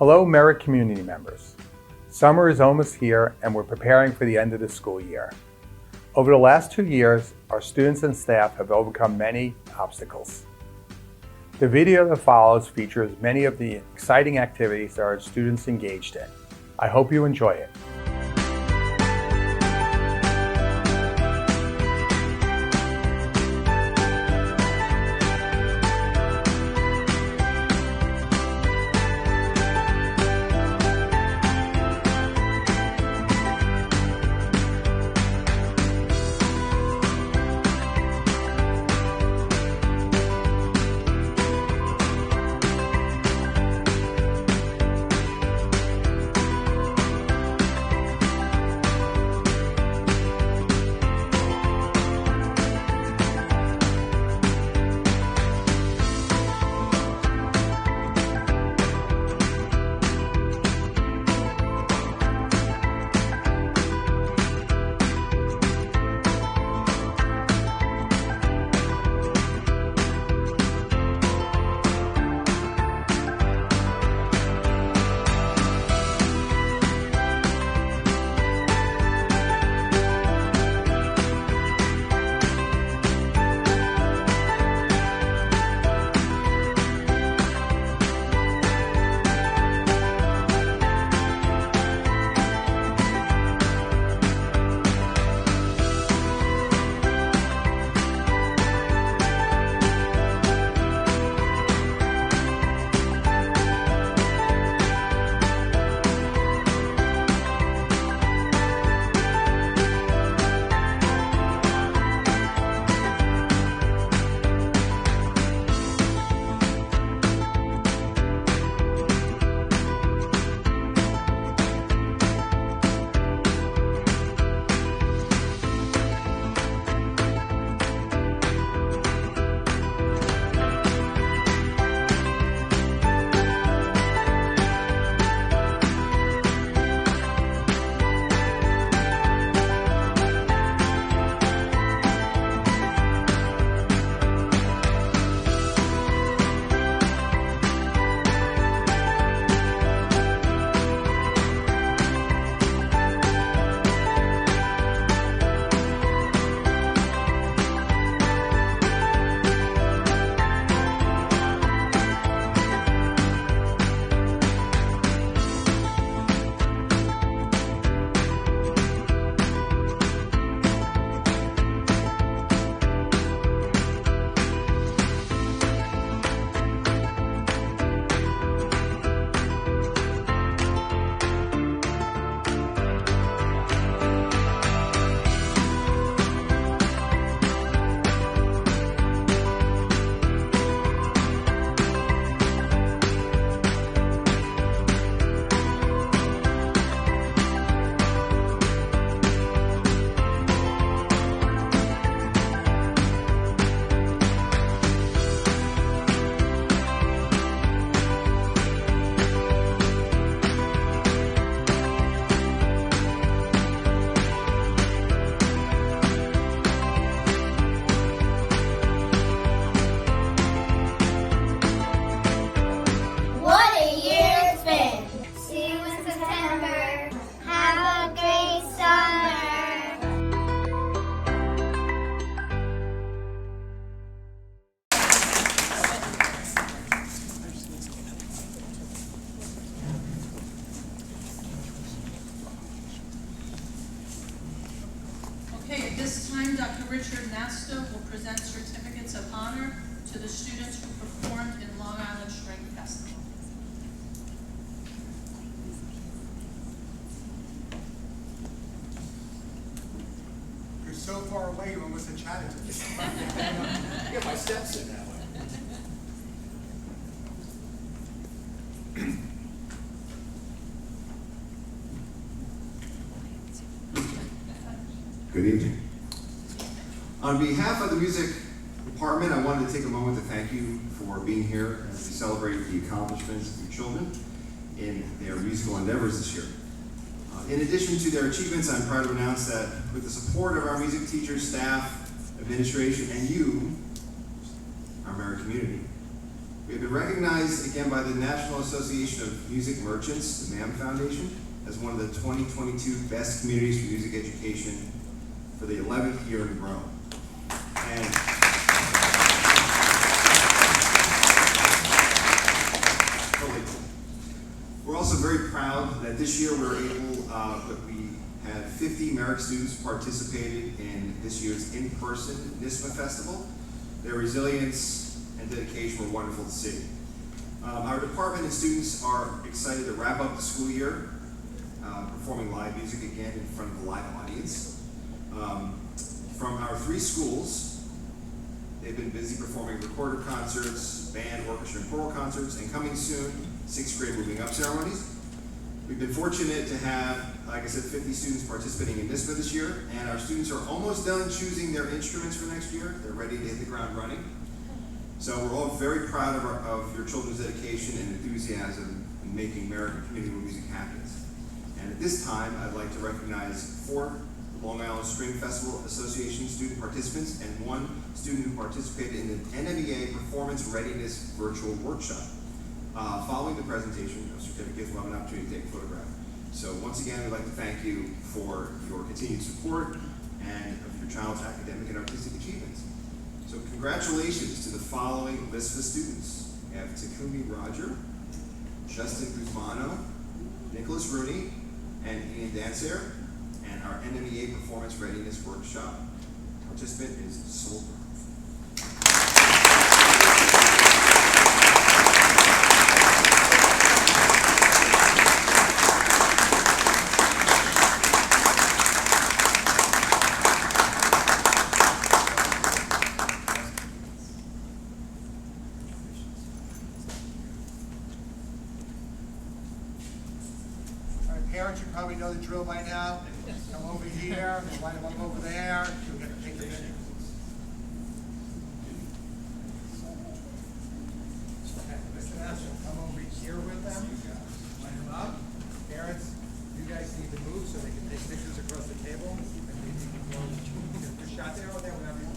Hello, Merritt community members. Summer is almost here and we're preparing for the end of the school year. Over the last 2 years, our students and staff have overcome many obstacles. The video that follows features many of the exciting activities that our students engaged in. I hope you enjoy it. Okay, at this time, Dr. Richard Nasta will present certificates of honor to the students who performed in Long Island String Festival. You're so far away, you almost had chatted to me. Get my steps in that way. Good evening. On behalf of the music department, I wanted to take a moment to thank you for being here as we celebrate the accomplishments of your children in their musical endeavors this year. In addition to their achievements, I'm proud to announce that with the support of our music teachers, staff, administration, and you, our Merritt community, We have been recognized again by the National Association of Music Merchants, the MAM Foundation, as one of the 2022 best communities for music education for the 11th year in a row. And we're also very proud that this year we're able, we had 50 Merrick students participated in this year's in-person NISMA Festival. Their resilience and dedication were wonderful to see. Our department and students are excited to wrap up the school year performing live music again in front of a live audience. From our 3 schools, they've been busy performing recorded concerts, band, orchestra, and choral concerts, and coming soon, 6th grade moving up ceremonies. We've been fortunate to have, like I said, 50 students participating in NISMA this year, and our students are almost done choosing their instruments for next year. They're ready to hit the ground running. So we're all very proud of your children's dedication and enthusiasm in making Merrick a community where music happens. And at this time, I'd like to recognize 4 Long Island String Festival Association student participants and 1 student who participated in the NMEA Performance Readiness Virtual Workshop. Following the presentation of certificates, we'll have an opportunity to take a photograph. So once again, we'd like to thank you for your continued support and of your child's academic and artistic achievements. So congratulations to the following list of students. We have Takumi Roger, Justin Guzmano, Nicholas Rooney, and Ian Dancer. And our NMEA Performance Readiness Workshop participant is Solberg. All right, parents, you probably know the drill by now. Come over here, line them up over there, you'll get to take the picture. Okay, Mr. National, come over here with them, line them up. Parents, you guys need to move so they can take pictures across the table. Your shot there or there, whatever you want.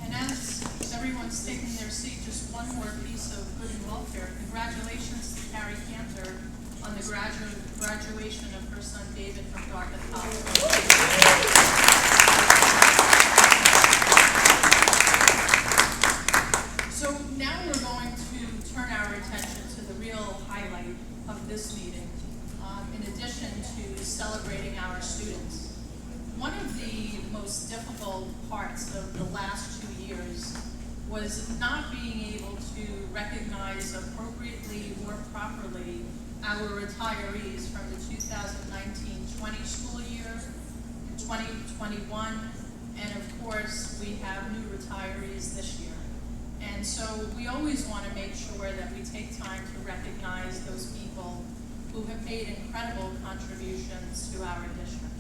And as everyone's taking their seat, just one more piece of good and welfare. Congratulations to Carrie Cantor on the graduation of her son David from Dartmouth College. So now we're going to turn our attention to the real highlight of this meeting, in addition to celebrating our students. One of the most difficult parts of the last 2 years was not being able to recognize appropriately or properly our retirees from the 2019-20 school year, 2021, and of course, we have new retirees this year. And so we always want to make sure that we take time to recognize those people who have made incredible contributions to our district.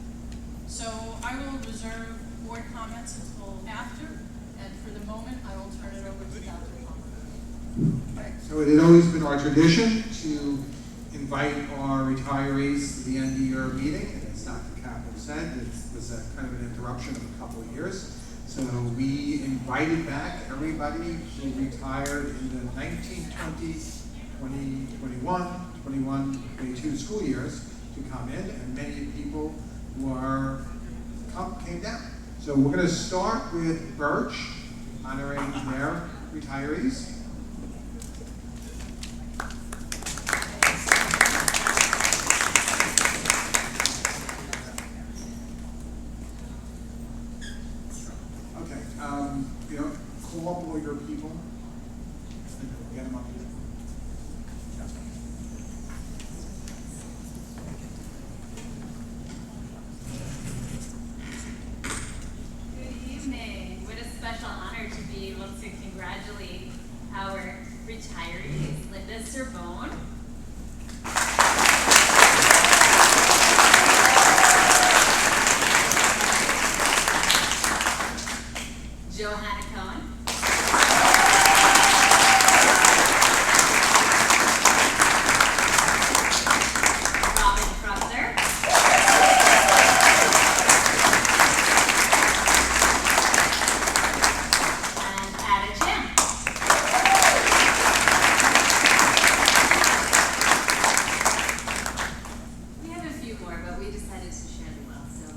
So I will reserve board comments until after, and for the moment, I will turn it over to Dr. Palmer. So it had always been our tradition to invite our retirees to the end of year meeting, and as Dr. Kaplan said, it was a kind of an interruption of a couple of years. So we invited back everybody who retired in the 1920, 2021, 21-22 school years to come in, and many people came down. So we're going to start with Birch, honoring their retirees. Okay, call up all your people. Get them up here. Linda Sorbonne. Johanna Cohen. Robin Frupter. And Ada Chan. We have a few more, but we decided to share the wealth. So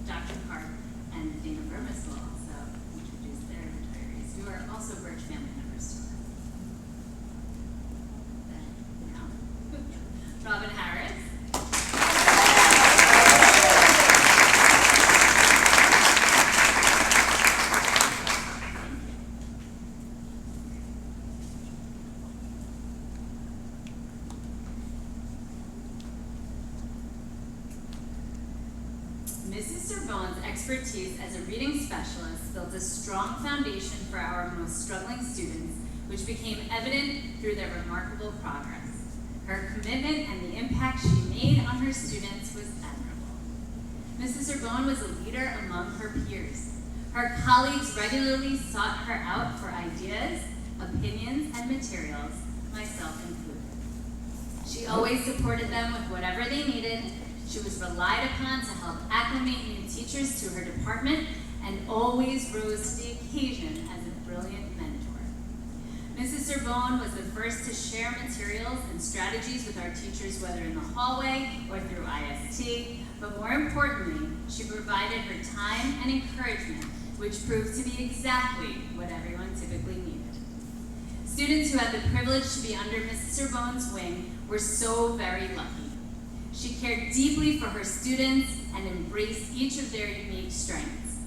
Dr. Park and Dana Burmis will also introduce their retirees, who are also Birch family members to us. Now, Robin Harris. Mrs. Sorbonne's expertise as a reading specialist built a strong foundation for our most struggling students, which became evident through their remarkable progress. Her commitment and the impact she made on her students was admirable. Mrs. Sorbonne was a leader among her peers. Her colleagues regularly sought her out for ideas, opinions, and materials, myself included. She always supported them with whatever they needed. She was relied upon to help acclimate new teachers to her department and always rose to the occasion as a brilliant mentor. Mrs. Sorbonne was the first to share materials and strategies with our teachers, whether in the hallway or through IST, but more importantly, she provided her time and encouragement, which proved to be exactly what everyone typically needed. Students who had the privilege to be under Mrs. Sorbonne's wing were so very lucky. She cared deeply for her students and embraced each of their unique strengths.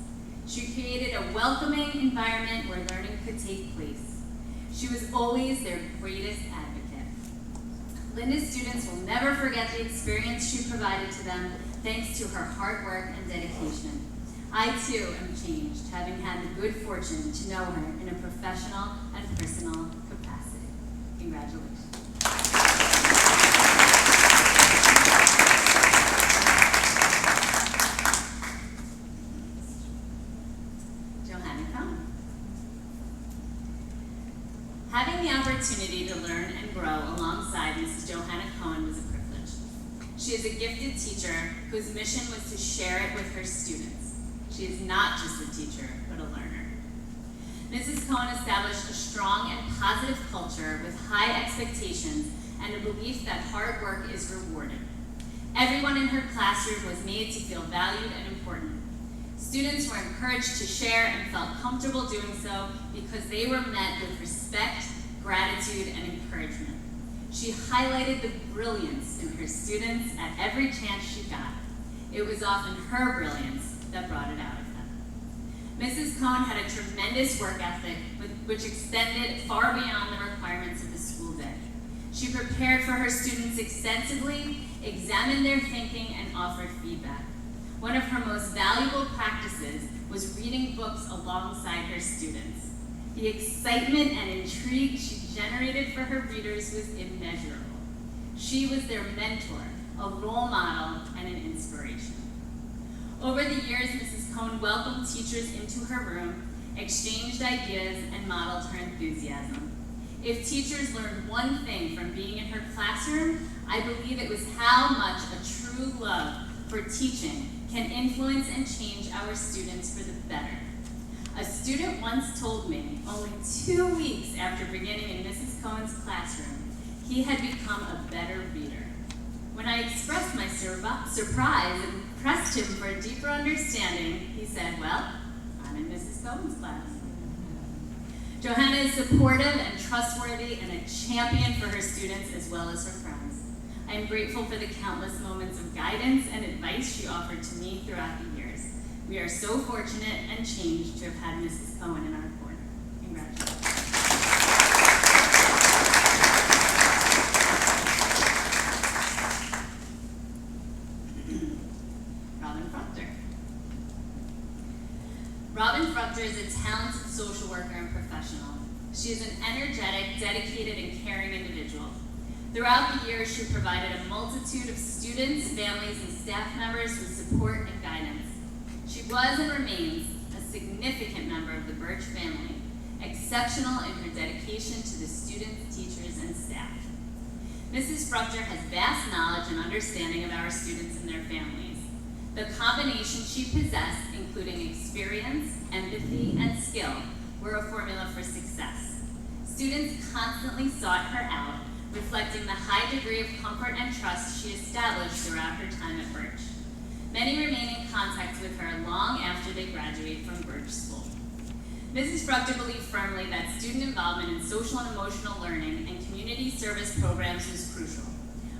She created a welcoming environment where learning could take place. She was always their greatest advocate. Linda's students will never forget the experience she provided to them thanks to her hard work and dedication. I too am changed, having had the good fortune to know her in a professional and personal capacity. Congratulations. Having the opportunity to learn and grow alongside Mrs. Johanna Cohen was a privilege. She is a gifted teacher whose mission was to share it with her students. She is not just a teacher, but a learner. Mrs. Cohen established a strong and positive culture with high expectations and a belief that hard work is rewarded. Everyone in her classroom was made to feel valued and important. Students were encouraged to share and felt comfortable doing so because they were met with respect, gratitude, and encouragement. She highlighted the brilliance in her students at every chance she got. It was often her brilliance that brought it out of them. Mrs. Cohen had a tremendous work ethic which extended far beyond the requirements of the school day. She prepared for her students extensively, examined their thinking, and offered feedback. One of her most valuable practices was reading books alongside her students. The excitement and intrigue she generated for her readers was immeasurable. She was their mentor, a role model, and an inspiration. Over the years, Mrs. Cohen welcomed teachers into her room, exchanged ideas, and modeled her enthusiasm. If teachers learned one thing from being in her classroom, I believe it was how much a true love for teaching can influence and change our students for the better. A student once told me, only 2 weeks after beginning in Mrs. Cohen's classroom, he had become a better reader. When I expressed my surprise and pressed him for a deeper understanding, he said, "Well, I'm in Mrs. Cohen's class." Johanna is supportive and trustworthy and a champion for her students as well as her friends. I am grateful for the countless moments of guidance and advice she offered to me throughout the years. We are so fortunate and changed to have had Mrs. Cohen in our corner. Congratulations. Robin Frupter. Robin Frupter is a talented social worker and professional. She is an energetic, dedicated, and caring individual. Throughout the years, she provided a multitude of students, families, and staff members with support and guidance. She was and remains a significant member of the Birch family, exceptional in her dedication to the students, teachers, and staff. Mrs. Fruchter has vast knowledge and understanding of our students and their families. The combination she possessed, including experience, empathy, and skill, were a formula for success. Students constantly sought her out, reflecting the high degree of comfort and trust she established throughout her time at Birch. Many remain in contact with her long after they graduate from Birch School. Mrs. Fruchter believed firmly that student involvement in social and emotional learning and community service programs was crucial.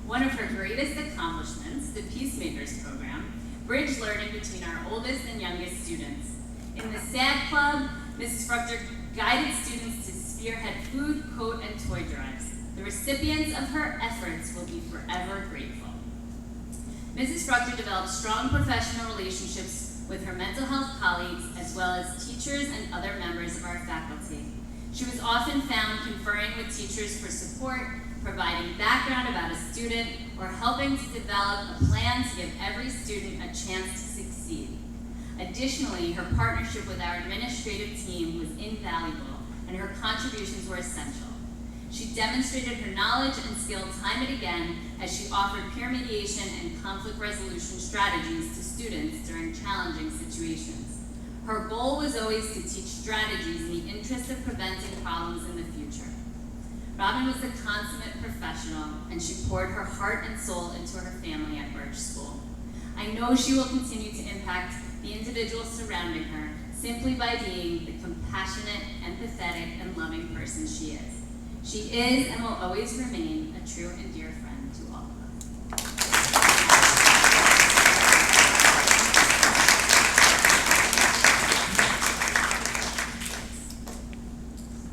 One of her greatest accomplishments, the Peacemakers program, bridged learning between our oldest and youngest students. In the SAD Club, Mrs. Fruchter guided students to spearhead food, coat, and toy drives. The recipients of her efforts will be forever grateful. Mrs. Fruchter developed strong professional relationships with her mental health colleagues, as well as teachers and other members of our faculty. She was often found conferring with teachers for support, providing background about a student, or helping to develop a plan to give every student a chance to succeed. Additionally, her partnership with our administrative team was invaluable, and her contributions were essential. She demonstrated her knowledge and skill time and again as she offered peer mediation and conflict resolution strategies to students during challenging situations. Her goal was always to teach strategies in the interest of preventing problems in the future. Robin was a consummate professional, and she poured her heart and soul into her family at Birch School. I know she will continue to impact the individuals surrounding her simply by being the compassionate, empathetic, and loving person she is. She is and will always remain a true and dear friend to all of us.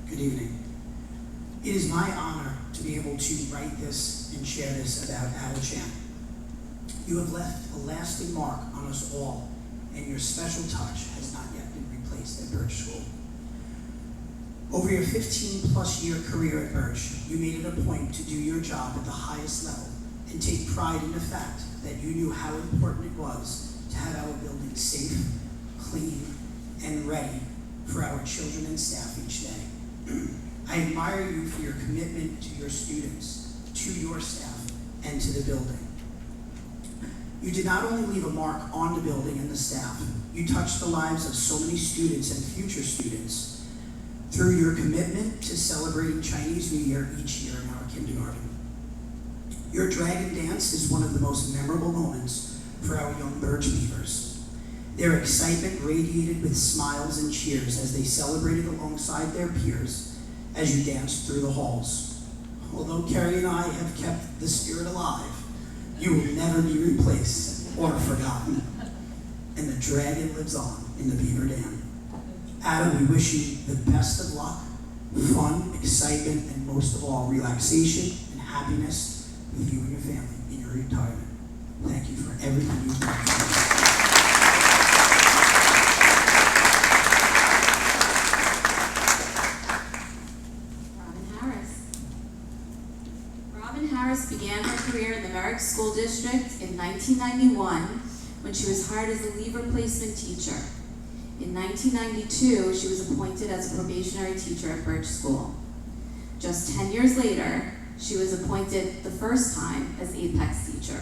Good evening. It is my honor to be able to write this and share this about Al Chan. You have left a lasting mark on us all, and your special touch has not yet been replaced at Birch School. Over your 15-plus year career at Birch, you made it a point to do your job at the highest level and take pride in the fact that you knew how important it was to have our building safe, clean, and ready for our children and staff each day. I admire you for your commitment to your students, to your staff, and to the building. You did not only leave a mark on the building and the staff, you touched the lives of so many students and future students through your commitment to celebrating Chinese New Year each year in our kindergarten. Your dragon dance is one of the most memorable moments for our young Birch Beavers. Their excitement radiated with smiles and cheers as they celebrated alongside their peers as you danced through the halls. Although Carrie and I have kept the spirit alive, you will never be replaced or forgotten. And the dragon lives on in the Beaver Dam. Adam, we wish you the best of luck, fun, excitement, and most of all, relaxation and happiness with you and your family in your retirement. Thank you for everything you've done for us. Robin Harris began her career in the Merrick School District in 1991 when she was hired as a leave replacement teacher. In 1992, she was appointed as a probationary teacher at Birch School. Just 10 years later, she was appointed the first time as Apex teacher.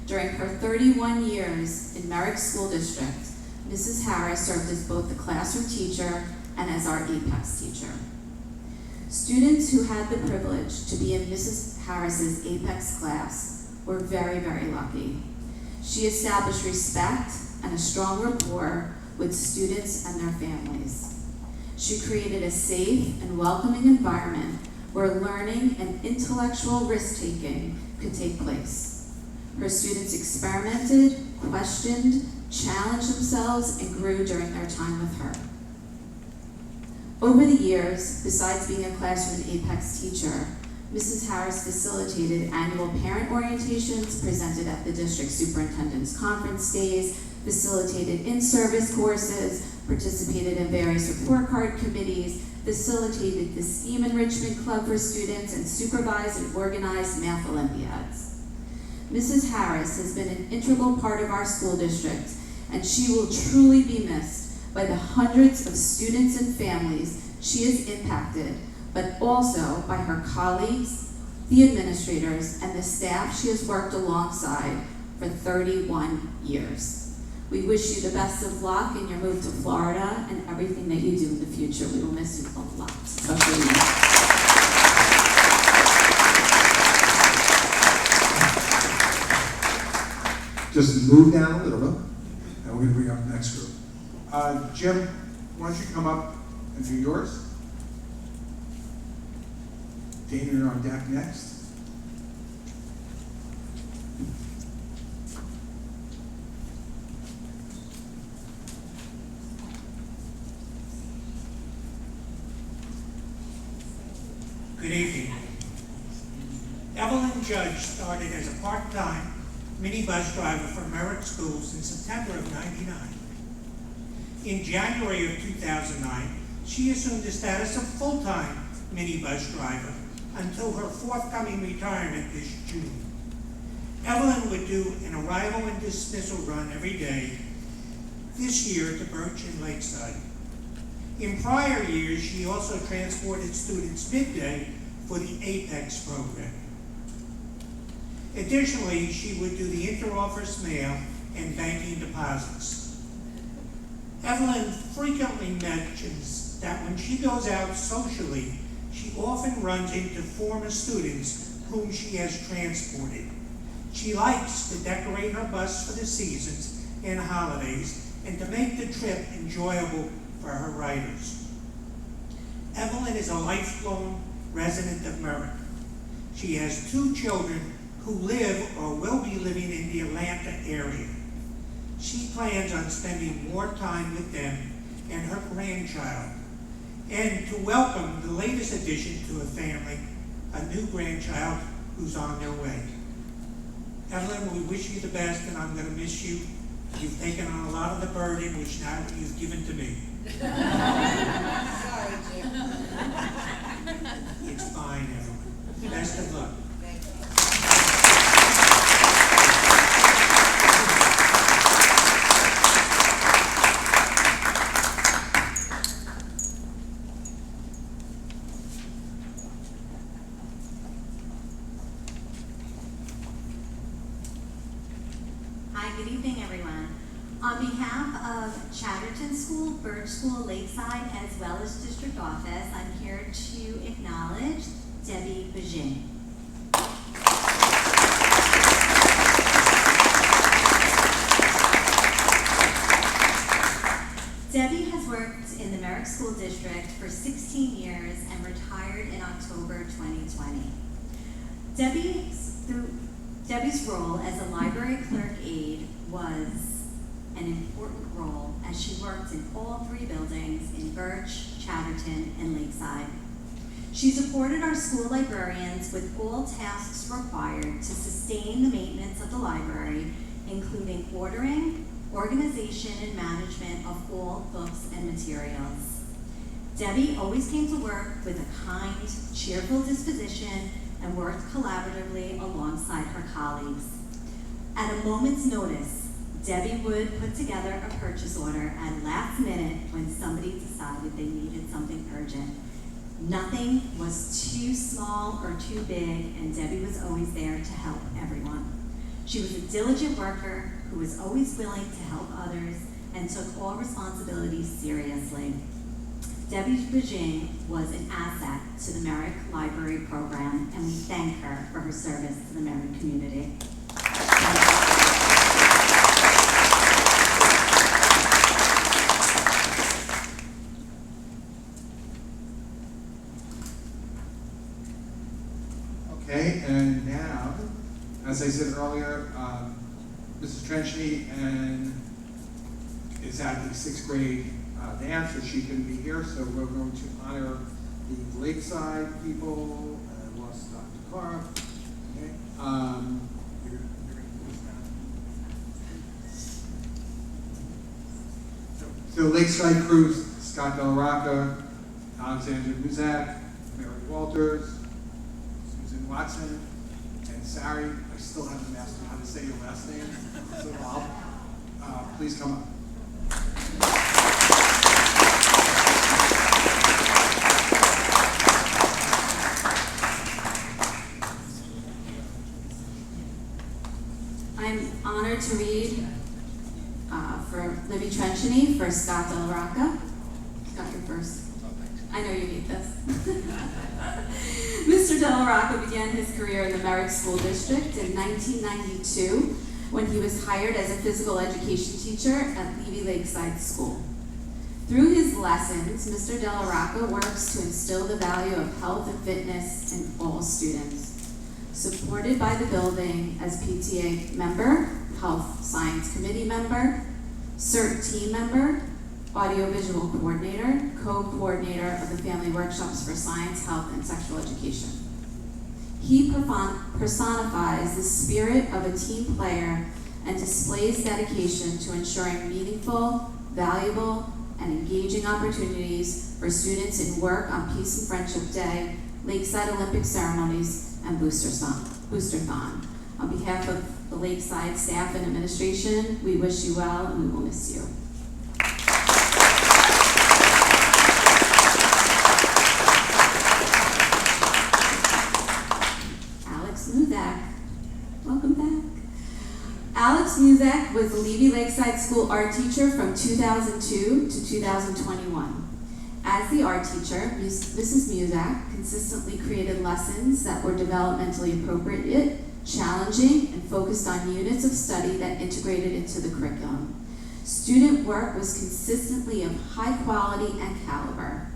During her 31 years in Merrick School District, Mrs. Harris served as both the classroom teacher and as our Apex teacher. Students who had the privilege to be in Mrs. Harris's Apex class were very, very lucky. She established respect and a strong rapport with students and their families. She created a safe and welcoming environment where learning and intellectual risk-taking could take place. Her students experimented, questioned, challenged themselves, and grew during their time with her. Over the years, besides being a classroom and Apex teacher, Mrs. Harris facilitated annual parent orientations, presented at the district superintendent's conference days, facilitated in-service courses, participated in various report card committees, facilitated the STEAM Enrichment Club for students, and supervised and organized math Olympiads. Mrs. Harris has been an integral part of our school district, and she will truly be missed by the hundreds of students and families she has impacted, but also by her colleagues, the administrators, and the staff she has worked alongside for 31 years. We wish you the best of luck in your move to Florida and everything that you do in the future. We will miss you a lot, especially you. Just move down a little bit, and we're gonna bring up the next group. Jim, why don't you come up and do yours? Dana, you're on deck next. Good evening. Evelyn Judge started as a part-time minibus driver for Merritt Schools in September of '99. In January of 2009, she assumed the status of full-time minibus driver until her forthcoming retirement this June. Evelyn would do an arrival and dismissal run every day, this year to Birch and Lakeside. In prior years, she also transported students midday for the Apex program. Additionally, she would do the inter-office mail and banking deposits. Evelyn frequently mentions that when she goes out socially, she often runs into former students whom she has transported. She likes to decorate her bus for the seasons and holidays and to make the trip enjoyable for her riders. Evelyn is a lifelong resident of Merritt. She has 2 children who live or will be living in the Atlanta area. She plans on spending more time with them and her grandchild, and to welcome the latest addition to a family, a new grandchild who's on their way. Evelyn, we wish you the best, and I'm going to miss you. You've taken on a lot of the burden, which now you've given to me. Sorry, Jim. It's fine, Evelyn. Best of luck. Hi, good evening, everyone. On behalf of Chatterton School, Birch School, Lakeside, as well as District Office, I'm here to acknowledge Debbie Bajin. Debbie has worked in the Merrick School District for 16 years and retired in October 2020. Debbie's role as a library clerk aide was an important role as she worked in all 3 buildings in Birch, Chatterton, and Lakeside. She supported our school librarians with all tasks required to sustain the maintenance of the library, including ordering, organization, and management of all books and materials. Debbie always came to work with a kind, cheerful disposition and worked collaboratively alongside her colleagues. At a moment's notice, Debbie would put together a purchase order at last minute when somebody decided they needed something urgent. Nothing was too small or too big, and Debbie was always there to help everyone. She was a diligent worker who was always willing to help others and took all responsibilities seriously. Debbie Bajing was an asset to the Merrick Library Program, and we thank her for her service to the Merrick community. Okay, and now, as I said earlier, Mrs. Trenchney is at the 6th grade dance, so she couldn't be here, so we're going to honor the Lakeside people. I lost Dr. Carr. Okay. You're gonna do this now. So Lakeside crew, Scott Del Rocca, Alexandra Muzak, Mary Walters, Susan Watson, and Sari. I still haven't mastered how to say your last name, so Bob, please come up. I'm honored to read for Libby Trenchany for Scott Del Rocca. Got your first. I know you need this. Mr. Del Rocca began his career in the Merrick School District in 1992 when he was hired as a physical education teacher at Levy Lakeside School. Through his lessons, Mr. Del Rocca works to instill the value of health and fitness in all students. Supported by the building as PTA member, Health Science Committee member, CERT team member, audiovisual coordinator, co-coordinator of the Family Workshops for Science, Health, and Sexual Education. He personifies the spirit of a team player and displays dedication to ensuring meaningful, valuable, and engaging opportunities for students in work on Peace and Friendship Day, Lakeside Olympic ceremonies, and Booster-thon. On behalf of the Lakeside staff and administration, we wish you well and we will miss you. Alex Muzak, welcome back. Alex Muzak was the Levy Lakeside School art teacher from 2002 to 2021. As the art teacher, Mrs. Muzak consistently created lessons that were developmentally appropriate, challenging, and focused on units of study that integrated into the curriculum. Student work was consistently of high quality and caliber.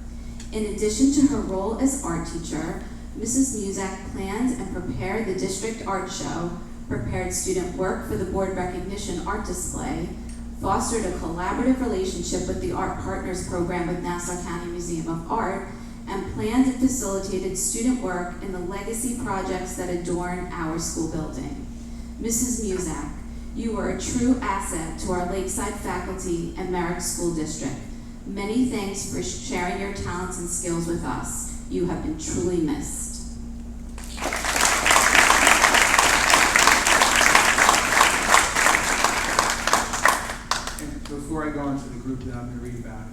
In addition to her role as art teacher, Mrs. Muzak planned and prepared the district art show, prepared student work for the board recognition art display, fostered a collaborative relationship with the Art Partners program with Nassau County Museum of Art, and planned and facilitated student work in the legacy projects that adorn our school building. Mrs. Muzak, you are a true asset to our Lakeside faculty and Merrick School District. Many thanks for sharing your talents and skills with us. You have been truly missed. Before I go into the group that I'm going to read about,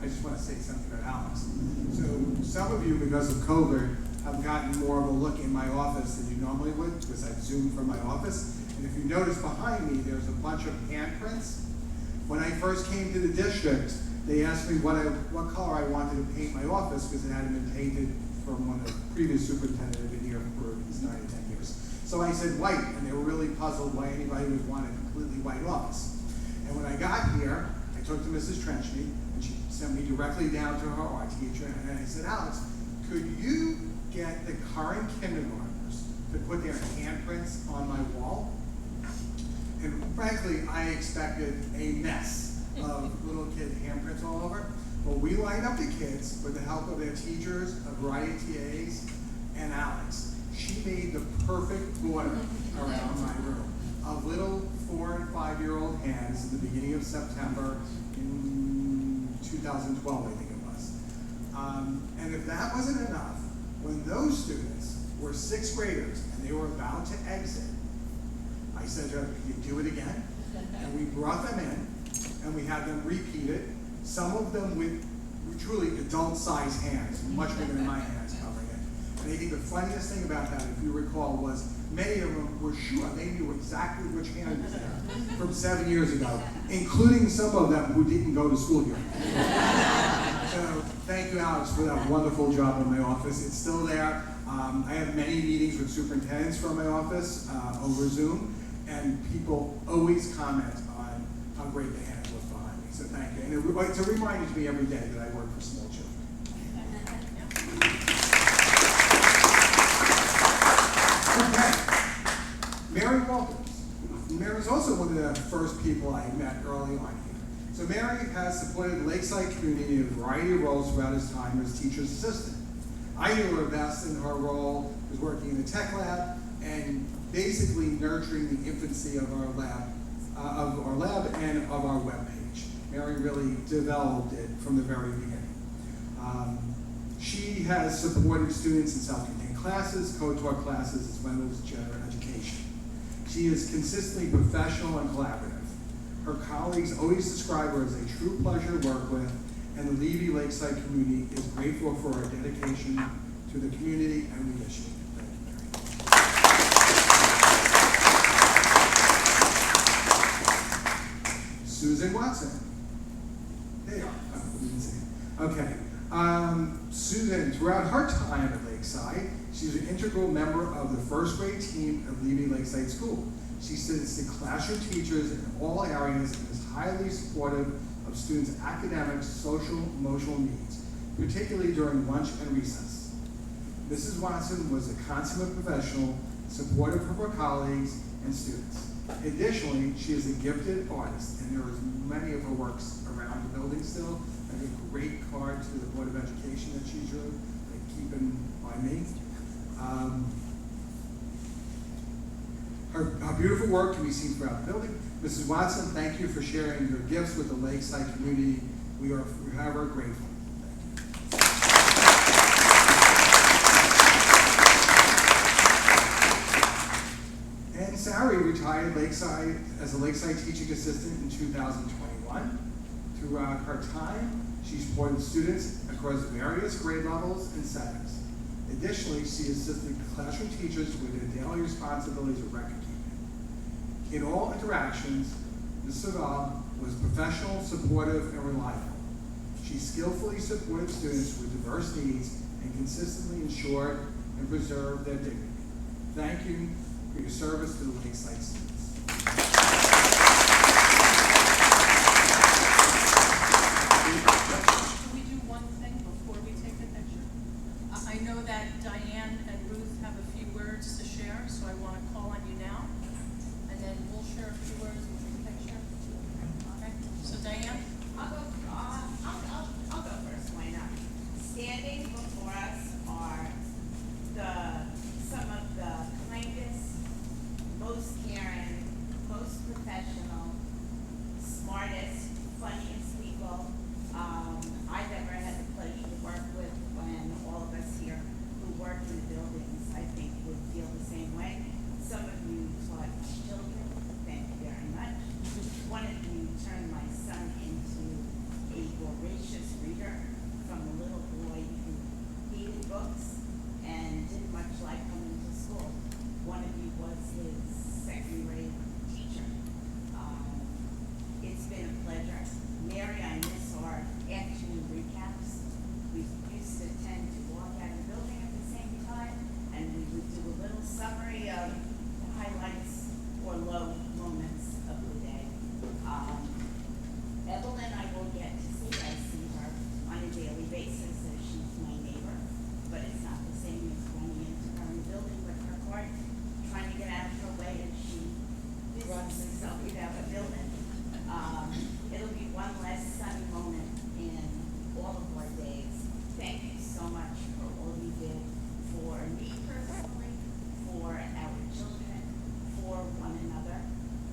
I just want to say something about Alex. So some of you, because of COVID, have gotten more of a look in my office than you normally would, because I've zoomed from my office. And if you notice behind me, there's a bunch of handprints. When I first came to the district, they asked me what color I wanted to paint my office, because it hadn't been painted from when the previous superintendent had been here for at least 9 or 10 years. So I said white, and they were really puzzled why anybody would want a completely white office. And when I got here, I talked to Mrs. Trenchany, and she sent me directly down to her art teacher, and I said, Alex, could you get the current kindergartners to put their handprints on my wall? And frankly, I expected a mess of little kid handprints all over, but we lined up the kids with the help of their teachers, a variety of TAs, and Alex. She made the perfect border around my room of little 4- and 5-year-old hands in the beginning of September in 2012, I think it was. And if that wasn't enough, when those students were 6th graders and they were about to exit, I said to her, can you do it again? And we brought them in and we had them repeat it, some of them with truly adult-sized hands, much bigger than my hands covering it. And I think the funniest thing about that, if you recall, was many of them were sure they knew exactly which hand was there from 7 years ago, including some of them who didn't go to school here. So thank you, Alex, for that wonderful job in my office. It's still there. I have many meetings with superintendents from my office over Zoom, and people always comment on how great the hands look behind me. So thank you. And it's a reminder to me every day that I work for small children. Okay. Mary Walters. Mary's also one of the first people I met early on here. So Mary has supported the Lakeside community in a variety of roles throughout his time as teacher's assistant. I knew her best in her role as working in the tech lab and basically nurturing the infancy of our lab and of our webpage. Mary really developed it from the very beginning. She has supported students in self-contained classes, co-taught classes, as well as general education. She is consistently professional and collaborative. Her colleagues always describe her as a true pleasure to work with, and the Levy Lakeside community is grateful for her dedication to the community, and we miss you. Thank you, Mary. Susan Watson. There you are. Oh, we didn't see it. Okay. Susan, throughout her time at Lakeside, she's an integral member of the first grade team at Levy Lakeside School. She sits the classroom teachers in all areas and is highly supportive of students' academic, social, emotional needs, particularly during lunch and recess. Mrs. Watson was a consummate professional, supportive of her colleagues and students. Additionally, she is a gifted artist, and there are many of her works around the building still. I have a great card to the Board of Education that she drew, like keeping by me. Her beautiful work can be seen throughout the building. Mrs. Watson, thank you for sharing your gifts with the Lakeside community. We are forever grateful. And Sari retired Lakeside as a Lakeside teaching assistant in 2021. Throughout her time, she supported students across various grade levels and settings. Additionally, she assisted classroom teachers with their daily responsibilities of record keeping. In all interactions, Ms. Saval was professional, supportive, and reliable. She skillfully supported students with diverse needs and consistently ensured and preserved their dignity. Thank you for your service to the Lakeside students. Can we do one thing before we take the picture? I know that Diane and Ruth have a few words to share, so I want to call on you now. And then we'll share a few words and take a picture. Okay, so Diane? I'll go first, why not? Standing before us are some of the kindest, most caring, most professional, smartest, funniest people I've ever had the pleasure to work with, and all of us here who work in the buildings, I think, would feel the same way. Some of you taught my children, thank you very much. One of you turned my son into a voracious reader from a little boy who hated books and didn't much like coming to school. One of you was his second grade teacher. It's been a pleasure. Mary, I miss our afternoon recaps. We used to tend to walk out of the building at the same time, and we would do a little summary of the highlights or low moments of the day. Evelyn, I will get to see. I see her on a daily basis as she's my neighbor, but it's not the same as running into her in the building with her cart, trying to get out of her way as she runs herself out of the building. It'll be one last sunny moment in all of our days. Thank you so much for all you did for me personally, for our children, for one another,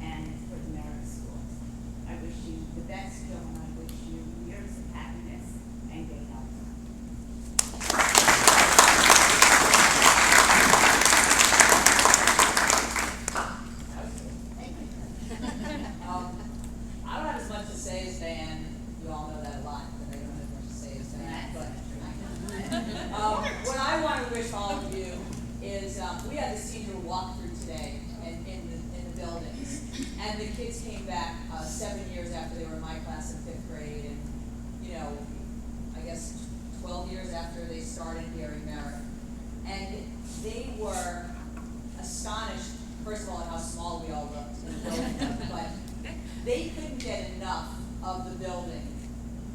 and for the Merritt schools. I wish you the best, Joe, and I wish you years of happiness and good health. I don't have as much to say as Diane. You all know that a lot, but I don't have as much to say as Diane. But what I want to wish all of you is we had the senior walkthrough today in the buildings, and the kids came back 7 years after they were in my class in 5th grade, and I guess 12 years after they started here in Merritt, and they were astonished. First of all, at how small we all looked in the building, but they couldn't get enough of the building.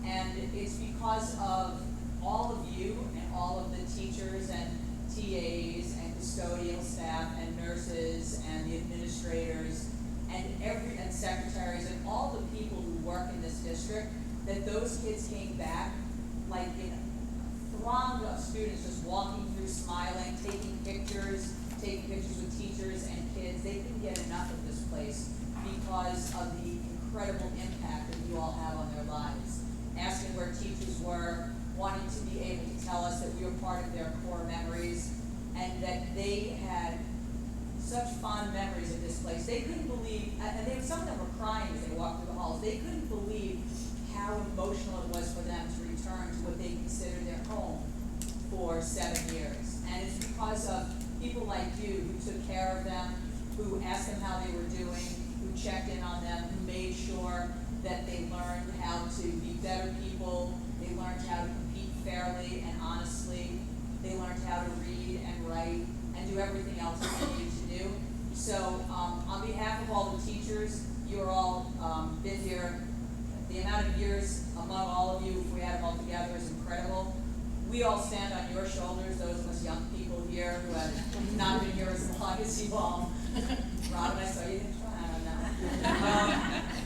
And it's because of all of you and all of the teachers and TAs and custodial staff and nurses and the administrators and secretaries and all the people who work in this district, that those kids came back like in a throng of students just walking through, smiling, taking pictures with teachers and kids. They couldn't get enough of this place because of the incredible impact that you all have on their lives. Asking where teachers were, wanting to be able to tell us that we were part of their core memories and that they had such fond memories of this place. They couldn't believe, and some of them were crying as they walked through the halls. They couldn't believe how emotional it was for them to return to what they considered their home for 7 years. And it's because of people like you who took care of them, who asked them how they were doing, who checked in on them, who made sure that they learned how to be better people, they learned how to compete fairly and honestly, they learned how to read and write and do everything else that they needed to do. So on behalf of all the teachers, you're all been here. The amount of years among all of you, if we had them all together, is incredible. We all stand on your shoulders, those of us young people here who have not been here as long as you all. Robin, I saw you didn't try, I don't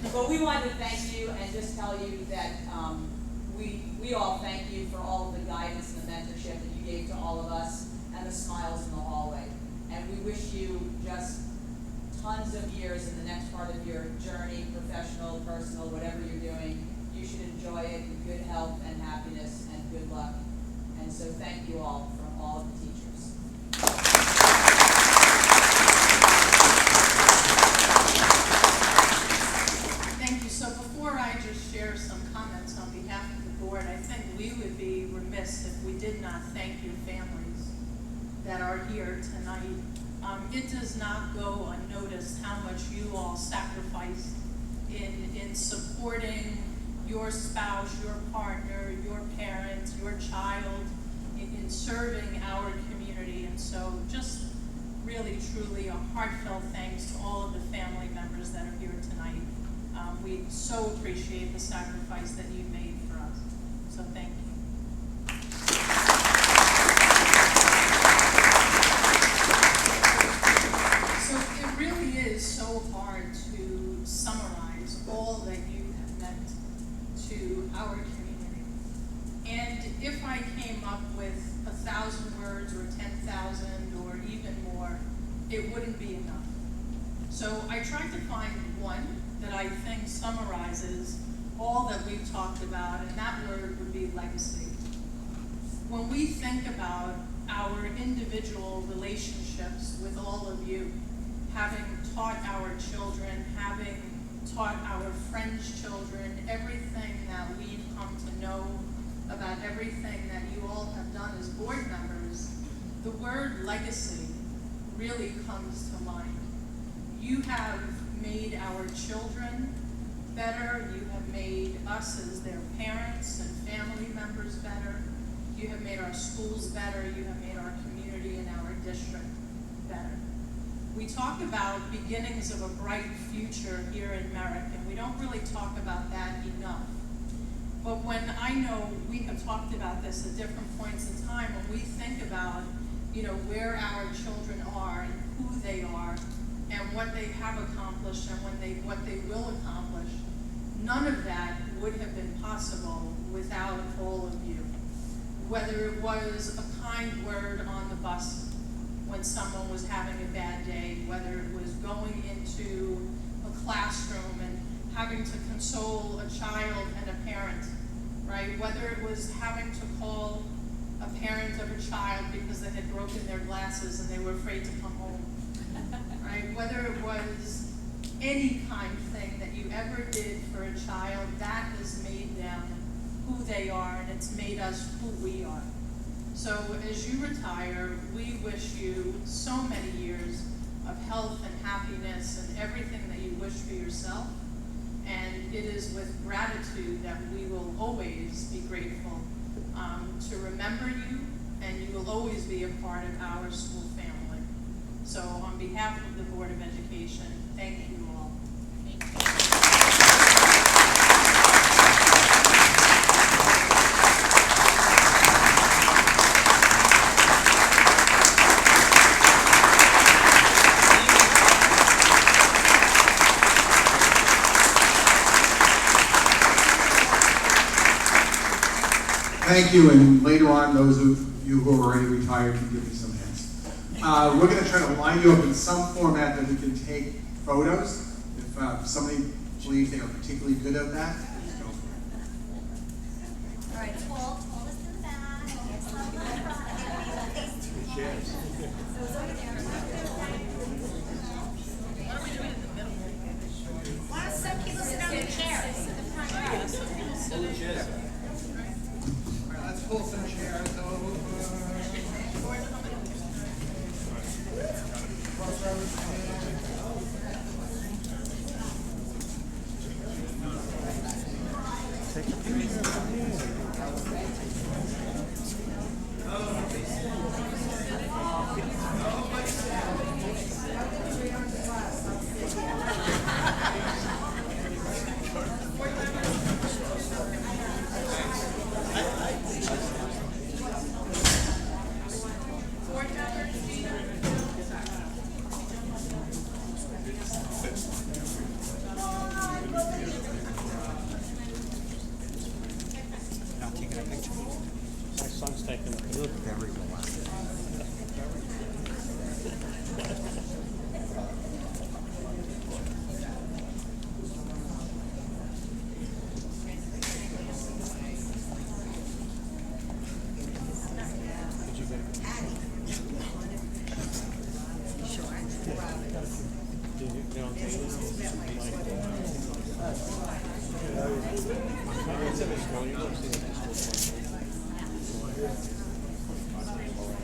know. But we wanted to thank you and just tell you that we all thank you for all of the guidance and the mentorship that you gave to all of us and the smiles in the hallway. And we wish you just tons of years in the next part of your journey, professional, personal, whatever you're doing. You should enjoy it with good health and happiness and good luck. And so thank you all from all of the teachers. Thank you. So before I just share some comments on behalf of the board, I think we would be remiss if we did not thank your families that are here tonight. It does not go unnoticed how much you all sacrificed in supporting your spouse, your partner, your parents, your child, in serving our community. And so just really, truly a heartfelt thanks to all of the family members that are here tonight. We so appreciate the sacrifice that you made for us. So thank you. So it really is so hard to summarize all that you have meant to our community. And if I came up with 1,000 words or 10,000 or even more, it wouldn't be enough. So I tried to find one that I think summarizes all that we've talked about, and that word would be legacy. When we think about our individual relationships with all of you, having taught our children, having taught our friends' children, everything that we've come to know about everything that you all have done as board members, the word legacy really comes to mind. You have made our children better. You have made us as their parents and family members better. You have made our schools better. You have made our community and our district better. We talk about beginnings of a bright future here in Merrick, and we don't really talk about that enough. But when I know we have talked about this at different points in time, when we think about, where our children are and who they are and what they have accomplished and what they will accomplish, none of that would have been possible without all of you. Whether it was a kind word on the bus when someone was having a bad day, whether it was going into a classroom and having to console a child and a parent, right? Whether it was having to call a parent of a child because they had broken their glasses and they were afraid to come home, right? Whether it was any kind of thing that you ever did for a child, that has made them who they are, and it's made us who we are. So as you retire, we wish you so many years of health and happiness and everything that you wish for yourself. And it is with gratitude that we will always be grateful to remember you, and you will always be a part of our school family. So on behalf of the Board of Education, thank you all. Thank you. Thank you, and later on, those of you who are already retired can give me some hints. We're going to try to line you up in some format that we can take photos. If somebody believes they are particularly good at that, please go for it. All right, Paul, this Why don't some people sit on the chairs? Let's pull some chairs over. Board members, My son's taking a look very relaxed.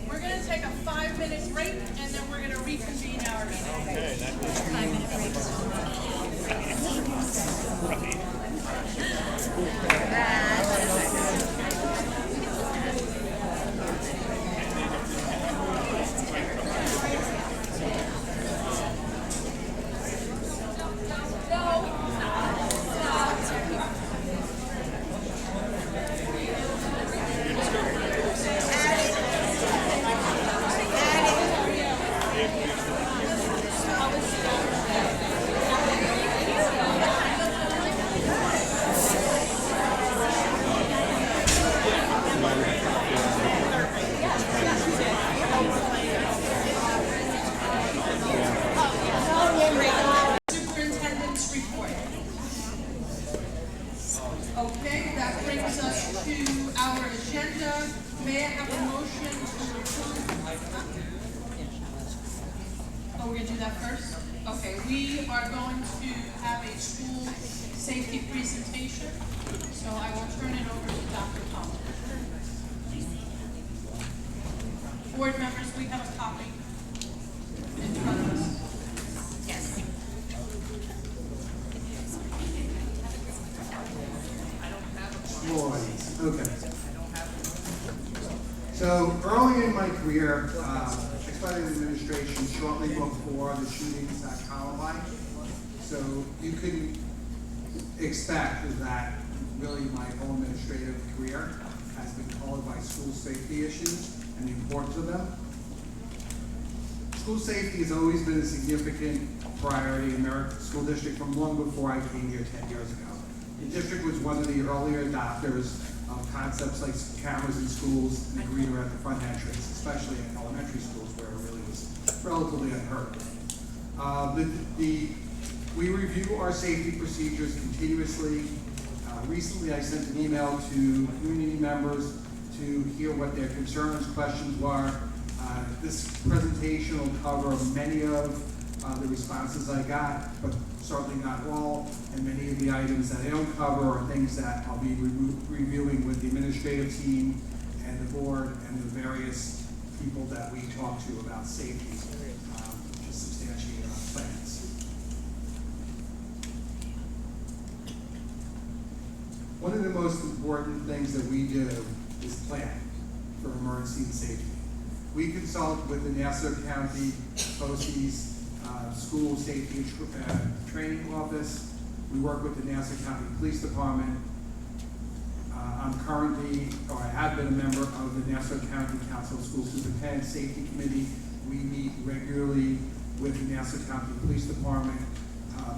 we're gonna take a 5-minute break and then we're gonna reconvene our meeting. Superintendent's report. Okay, that brings us to our agenda. May I have a motion to approve? Oh, we're gonna do that first? Okay, we are going to have a school safety presentation, so I will turn it over to Dr. Palmer. Board members, we have a copy in front of us. Yes. Boys, okay. So early in my career, I studied administration shortly before the shootings at Columbine. So you could expect that really my whole administrative career has been colored by school safety issues and the importance of them. School safety has always been a significant priority in Merritt School District from long before I came here 10 years ago. The district was one of the earlier adopters of concepts like cameras in schools and a greeter at the front entrance, especially in elementary schools where it really was relatively unheard of. We review our safety procedures continuously. Recently, I sent an email to community members to hear what their concerns, questions were. This presentation will cover many of the responses I got, but certainly not all, and many of the items that I don't cover are things that I'll be reviewing with the administrative team and the board and the various people that we talk to about safety to substantiate our plans. One of the most important things that we do is plan for emergency and safety. We consult with the Nassau County BOCES School Safety and Training Office. We work with the Nassau County Police Department. I'm currently, or I have been a member of the Nassau County Council of School Superintendents Safety Committee. We meet regularly with the Nassau County Police Department,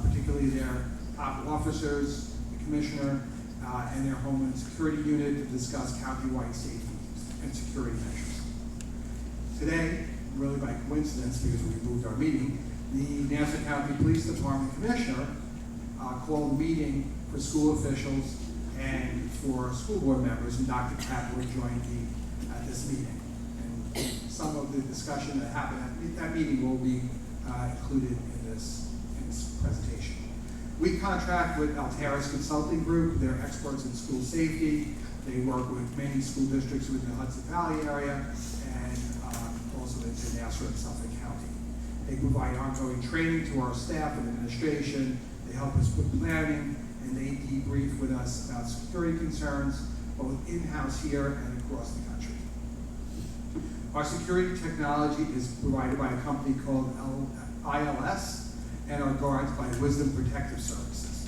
particularly their top officers, the commissioner, and their Homeland Security Unit to discuss county-wide safety and security measures. Today, really by coincidence, because we moved our meeting, the Nassau County Police Department Commissioner called a meeting for school officials and for school board members, and Dr. Kapler joined me at this meeting. And some of the discussion that happened at that meeting will be included in this presentation. We contract with Altera's Consulting Group. They're experts in school safety. They work with many school districts within the Hudson Valley area and also into Nassau and Suffolk County. They provide ongoing training to our staff and administration. They help us with planning, and they debrief with us about security concerns, both in-house here and across the country. Our security technology is provided by a company called ILS, and our guards by Wisdom Protective Services.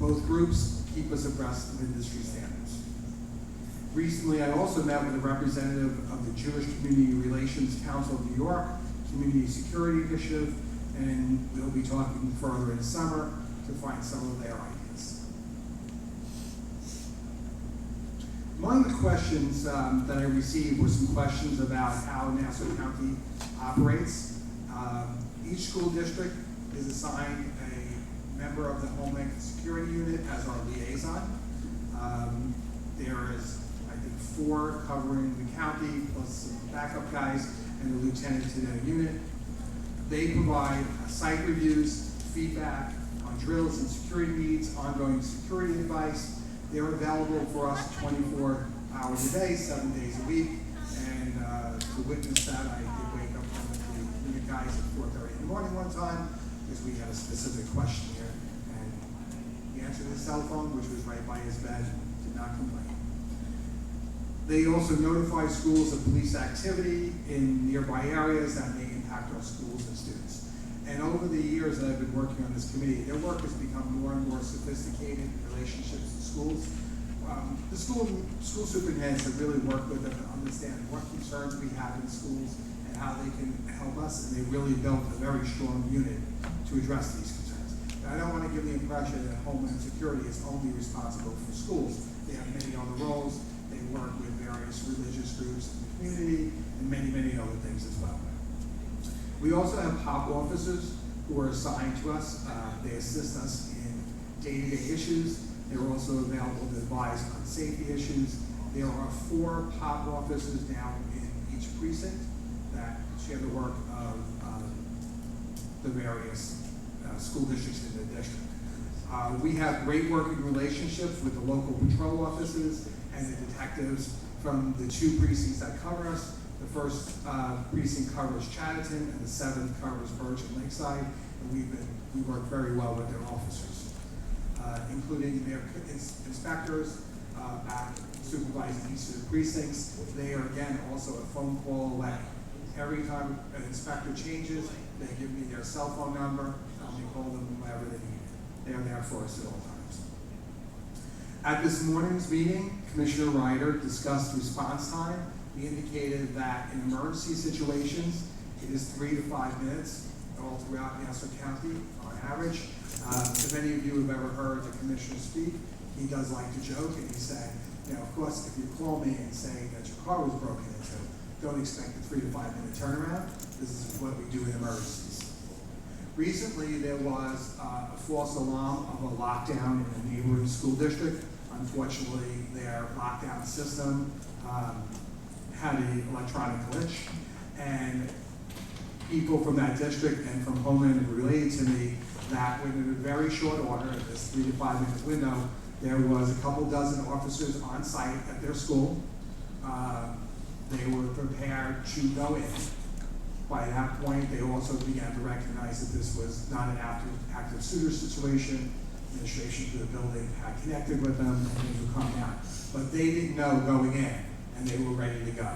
Both groups keep us abreast of industry standards. Recently, I also met with a representative of the Jewish Community Relations Council of New York, Community Security Initiative, and we'll be talking further in the summer to find some of their ideas. Among the questions that I received were some questions about how Nassau County operates. Each school district is assigned a member of the Homeland Security Unit as our liaison. There is, I think, 4 covering the county, plus some backup guys, and a lieutenant to their unit. They provide site reviews, feedback on drills and security needs, ongoing security advice. They're available for us 24 hours a day, 7 days a week. And to witness that, I did wake up one of the unit guys at 4:30 in the morning one time because we had a specific question here. And he answered his cell phone, which was right by his bed, did not complain. They also notify schools of police activity in nearby areas that may impact our schools and students. And over the years that I've been working on this committee, their work has become more and more sophisticated in relationships to schools. The school superintendents have really worked with them to understand what concerns we have in schools and how they can help us, and they really built a very strong unit to address these concerns. Now, I don't want to give the impression that Homeland Security is only responsible for schools. They have many other roles. They work with various religious groups in the community and many, many other things as well. We also have POP officers who are assigned to us. They assist us in day-to-day issues. They're also available to advise on safety issues. There are 4 POP officers now in each precinct that share the work of the various school districts in the district. We have great working relationships with the local patrol officers and the detectives from the 2 precincts that cover us. The 1st precinct covers Chatterton, and the 7th covers Birch and Lakeside, and we work very well with their officers, including their inspectors back supervising each of the precincts. They are, again, also a phone call away. Every time an inspector changes, they give me their cell phone number, and we call them whenever they need it. They are there for us at all times. At this morning's meeting, Commissioner Ryder discussed response time. He indicated that in emergency situations, it is 3 to 5 minutes all throughout Nassau County on average. If any of you have ever heard the commissioner speak, he does like to joke, and he said, of course, if you call me and say that your car was broken into, don't expect a 3 to 5 minute turnaround. This is what we do in emergencies. Recently, there was a false alarm of a lockdown in a neighboring school district. Unfortunately, their lockdown system had an electronic glitch, and people from that district and from Homeland related to me that within a very short order, this 3 to 5 minute window, there was a couple dozen officers on site at their school. They were prepared to go in. By that point, they also began to recognize that this was not an active shooter situation. Administration to the building had connected with them, and things were coming out. But they didn't know going in, and they were ready to go.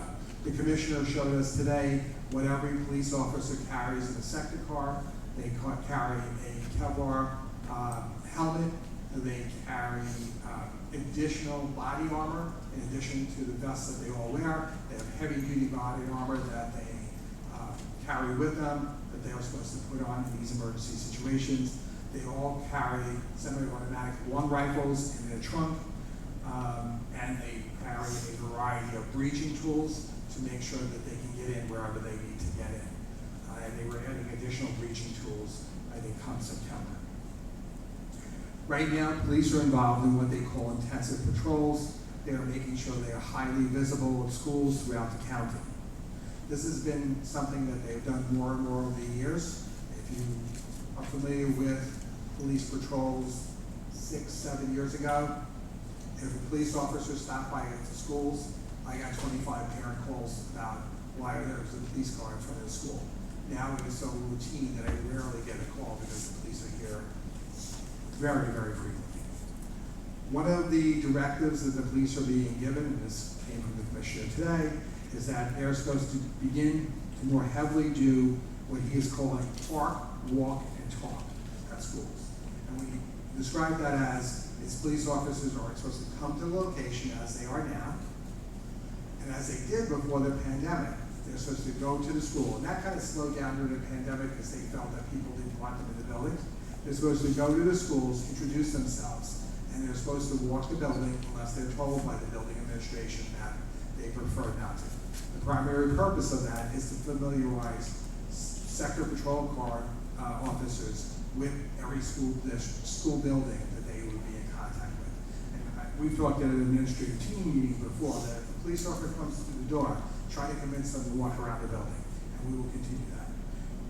The commissioner showed us today what every police officer carries in a sector car. They carry a Kevlar helmet. They carry additional body armor in addition to the vests that they all wear. They have heavy-duty body armor that they carry with them that they are supposed to put on in these emergency situations. They all carry semi-automatic long rifles in their trunk, and they carry a variety of breaching tools to make sure that they can get in wherever they need to get in. And they were adding additional breaching tools, I think, come September. Right now, police are involved in what they call intensive patrols. They are making sure they are highly visible at schools throughout the county. This has been something that they've done more and more over the years. If you are familiar with police patrols 6, 7 years ago, if a police officer stopped by at the schools, I got 25 parent calls about why there was a police car in front of the school. Now it is so routine that I rarely get a call because the police are here very, very frequently. One of the directives that the police are being given, and this came from the commissioner today, is that they're supposed to begin to more heavily do what he is calling park, walk, and talk at schools. And we describe that as police officers are supposed to come to the location as they are now, and as they did before the pandemic. They're supposed to go to the school, and that kind of slowed down during the pandemic because they felt that people didn't want them in the buildings. They're supposed to go to the schools, introduce themselves, and they're supposed to walk the building unless they're told by the building administration that they prefer not to. The primary purpose of that is to familiarize sector patrol car officers with every school building that they would be in contact with. And we've talked at an administrative team meeting before that if a police officer comes to the door, try to convince them to walk around the building, and we will continue that.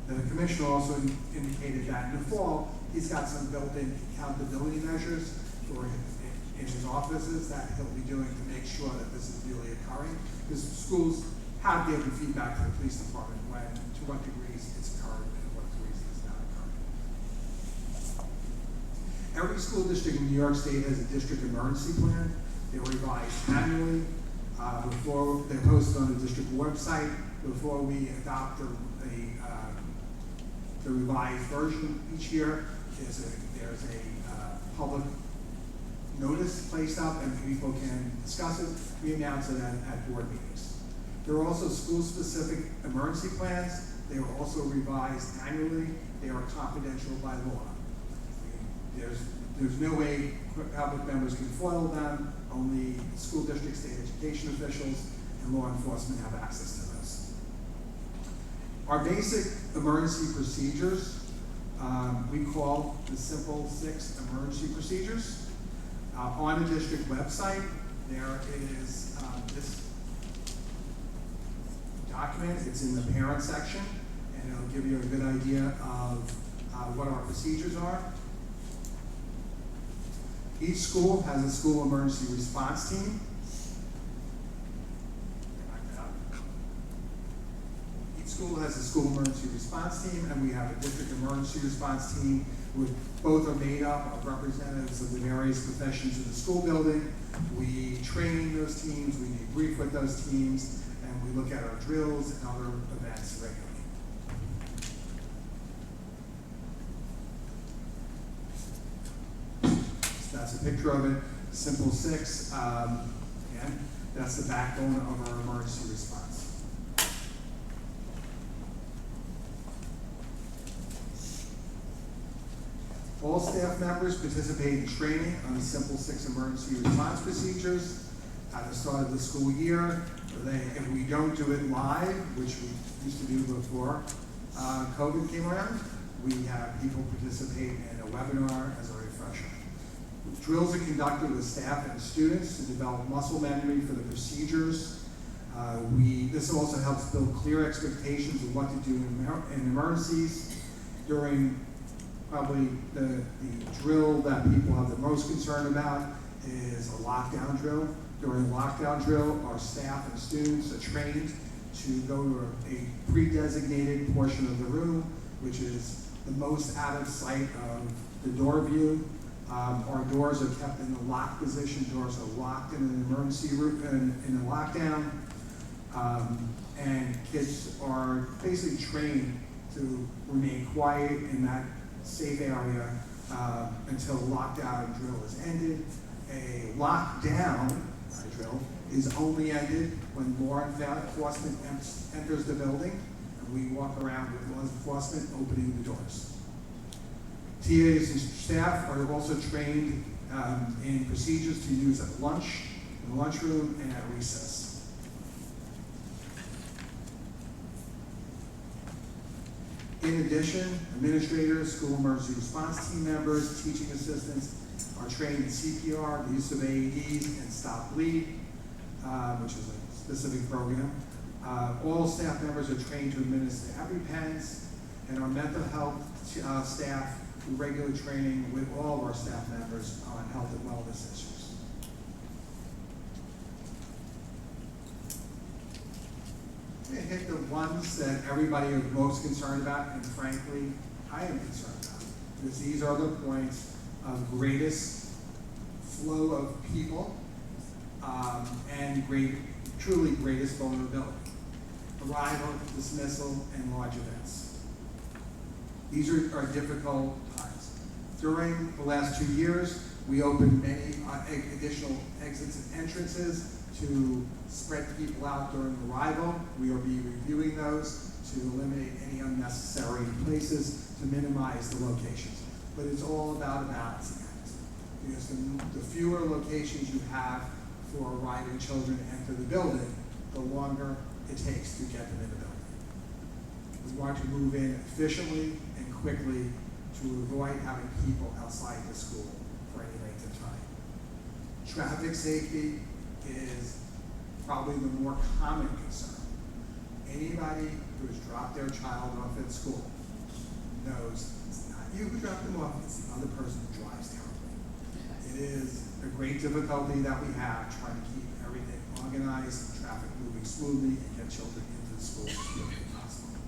The commissioner also indicated that in the fall, he's got some built-in accountability measures for in his offices that he'll be doing to make sure that this is really occurring. Because schools have given feedback to the police department when, to what degrees it's occurring and what degrees it's not occurring. Every school district in New York State has a district emergency plan. They're revised annually. Before they're posted on the district website, before we adopt the revised version each year, there's a public notice placed up and people can discuss it. We announce it at board meetings. There are also school-specific emergency plans. They are also revised annually. They are confidential by law. There's no way public members can foil them. Only school districts, state education officials, and law enforcement have access to those. Our basic emergency procedures, we call the Simple 6 emergency procedures. On the district website, there is this document. It's in the parent section, and it'll give you a good idea of what our procedures are. Each school has a school emergency response team. Each school has a school emergency response team, and we have a district emergency response team, which both are made up of representatives of the various professions in the school building. We train those teams, we debrief with those teams, and we look at our drills and other events regularly. That's a picture of it, Simple 6, and that's the backbone of our emergency response. All staff members participate in training on the Simple 6 emergency response procedures at the start of the school year. If we don't do it live, which we used to do before COVID came around, we have people participate in a webinar as a refresher. Drills are conducted with staff and students to develop muscle memory for the procedures. This also helps build clear expectations of what to do in emergencies. During probably the drill that people have the most concern about is a lockdown drill. During a lockdown drill, our staff and students are trained to go to a pre-designated portion of the room, which is the most out of sight of the door view. Our doors are kept in the locked position. Doors are locked in an emergency room, in a lockdown. And kids are basically trained to remain quiet in that safe area until the lockdown drill is ended. A lockdown drill is only ended when law enforcement enters the building, and we walk around with law enforcement opening the doors. TAs and staff are also trained in procedures to use at lunch, in the lunchroom, and at recess. In addition, administrators, school emergency response team members, teaching assistants are trained in CPR, the use of AEDs, and stop bleed, which is a specific program. All staff members are trained to administer EpiPens, and our mental health staff do regular training with all of our staff members on health and wellness issues. I'm going to hit the ones that everybody is most concerned about, and frankly, I am concerned about, because these are the points of greatest flow of people and truly greatest vulnerability. Arrival, dismissal, and large events. These are difficult times. During the last 2 years, we opened many additional exits and entrances to spread people out during arrival. We will be reviewing those to eliminate any unnecessary places to minimize the locations. But it's all about a balancing act. Because the fewer locations you have for arriving children to enter the building, the longer it takes to get them in the building. We want to move in efficiently and quickly to avoid having people outside the school for any length of time. Traffic safety is probably the more common concern. Anybody who has dropped their child off at school knows it's not you who dropped them off, it's the other person who drives terribly. It is a great difficulty that we have trying to keep everything organized, traffic moving smoothly, and get children into the school as quickly as possible.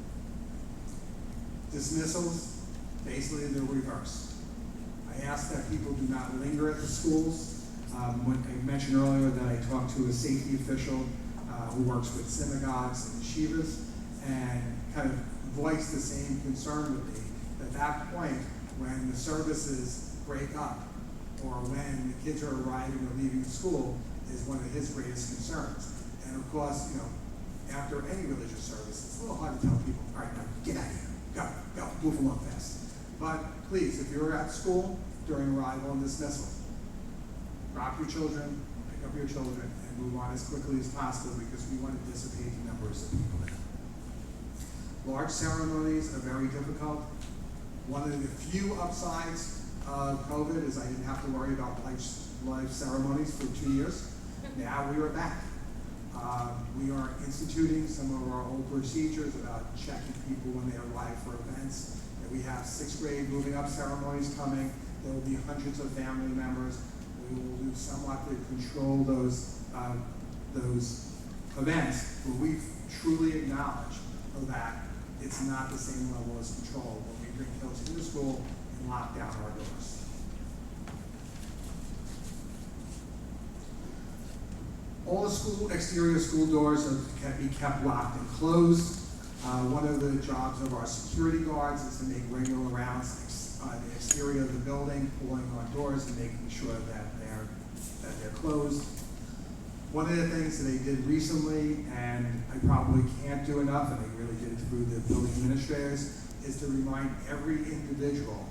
Dismissals, basically the reverse. I ask that people do not linger at the schools. When I mentioned earlier that I talked to a safety official who works with synagogues and yeshivas, and kind of voiced the same concern with me. At that point, when the services break up, or when the kids are arriving or leaving the school, is one of his greatest concerns. And of course, after any religious service, it's a little hard to tell people, all right, now get out of here, go, move along fast. But please, if you're at school during arrival and dismissal, drop your children, pick up your children, and move on as quickly as possible, because we want to dissipate the numbers of people there. Large ceremonies are very difficult. One of the few upsides of COVID is I didn't have to worry about live ceremonies for 2 years. Now we are back. We are instituting some of our old procedures about checking people when they arrive for events. And we have 6th grade moving up ceremonies coming. There will be hundreds of family members. We will do somewhat to control those events, but we truly acknowledge that it's not the same level as control when we bring kids into school and lock down our doors. All the exterior school doors can be kept locked and closed. One of the jobs of our security guards is to make regular rounds on the exterior of the building, pulling on doors and making sure that they're closed. One of the things that they did recently, and I probably can't do enough, and they really did it through the building administrators, is to remind every individual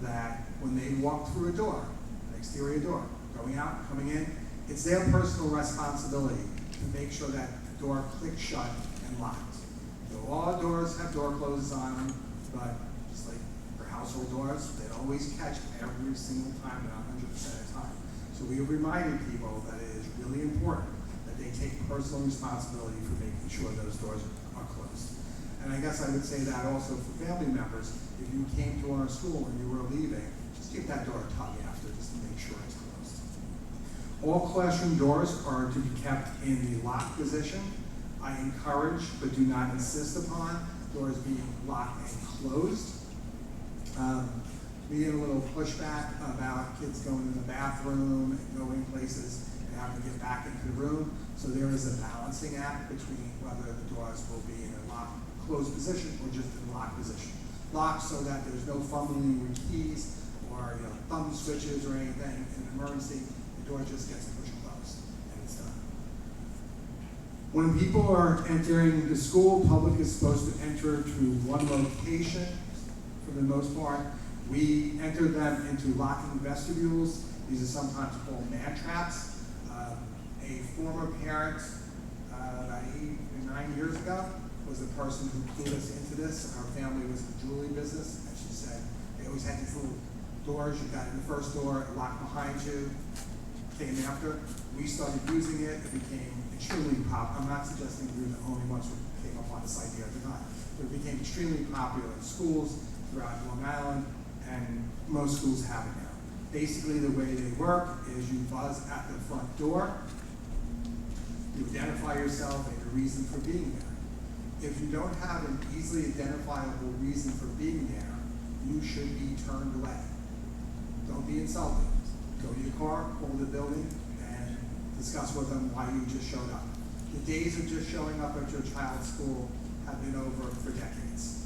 that when they walk through a door, an exterior door, going out, coming in, it's their personal responsibility to make sure that the door clicks shut and locked. So all doors have door closers on them, but just like for household doors, they always catch every single time and 100% of the time. So we have reminded people that it is really important that they take personal responsibility for making sure those doors are closed. And I guess I would say that also for family members. If you came to our school and you were leaving, just give that door a tug after just to make sure it's closed. All classroom doors are to be kept in the locked position. I encourage, but do not insist upon, doors being locked and closed. We get a little pushback about kids going to the bathroom and going places and having to get back into the room. So there is a balancing act between whether the doors will be in a locked, closed position or just in a locked position. Locked so that there's no fumbling with keys or thumb switches or anything. In an emergency, the door just gets pushed closed and it's done. When people are entering the school, public is supposed to enter through one location for the most part. We enter them into locking vestibules. These are sometimes called man traps. A former parent, about 8 or 9 years ago, was the person who clued us into this. Her family was in the jewelry business, and she said they always had these little doors. You got in the first door, it locked behind you, came after. We started using it. It became extremely popular. I'm not suggesting we're the only ones who came up on this idea at the time, but it became extremely popular in schools throughout Long Island, and most schools have it now. Basically, the way they work is you buzz at the front door, you identify yourself and your reason for being there. If you don't have an easily identifiable reason for being there, you should be turned away. Don't be insulted. Go to your car, call the building, and discuss with them why you just showed up. The days of just showing up at your child's school have been over for decades.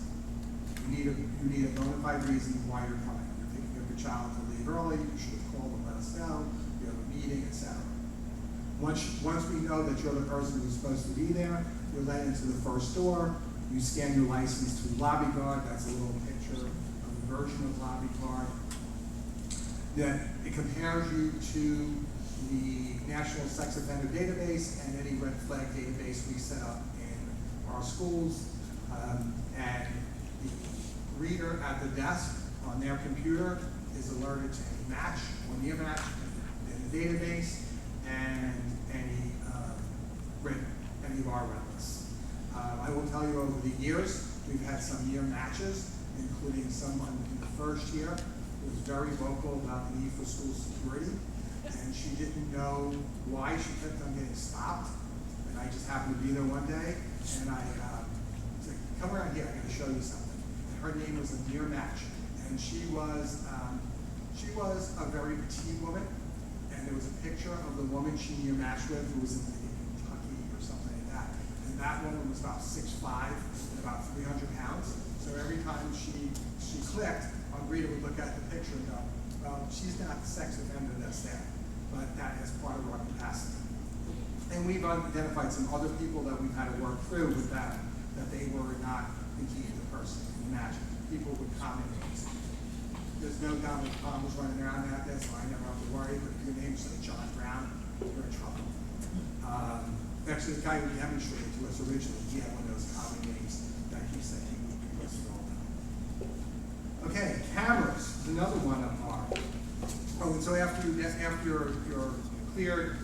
You need a bona fide reason why you're coming. You're thinking of your child to leave early, you should have called and let us know, you have a meeting, etc. Once we know that you're the person who's supposed to be there, you're led into the first door, you scan your license to lobby guard, that's a little picture of the version of lobby guard. Then it compares you to the National Sex Offender Database and any red flag database we set up in our schools. And the reader at the desk on their computer is alerted to any match or near match in the database and any of our red lists. I will tell you over the years, we've had some near matches, including someone in the first year who was very vocal about the need for school security, and she didn't know why she kept on getting stopped. And I just happened to be there one day, and I said, come around here, I gotta show you something. And her name was a near match, and she was a very petite woman, and there was a picture of the woman she near matched with who was in Kentucky or something like that. And that woman was about 6'5" and about 300 pounds. So every time she clicked, our reader would look at the picture and go, well, she's not the sex offender that's there, but that is part of our capacity. And we've identified some other people that we've had to work through with that they were not indeed the person. Imagine people with common names. There's no Donald Palmer's running around out there, so I never have to worry, but if your name's like John Brown, you're in trouble. Actually, the guy who demonstrated to us originally, he had one of those common names that he said he would be listed all the time. Okay, cameras is another one of our. Oh, and so after your cleared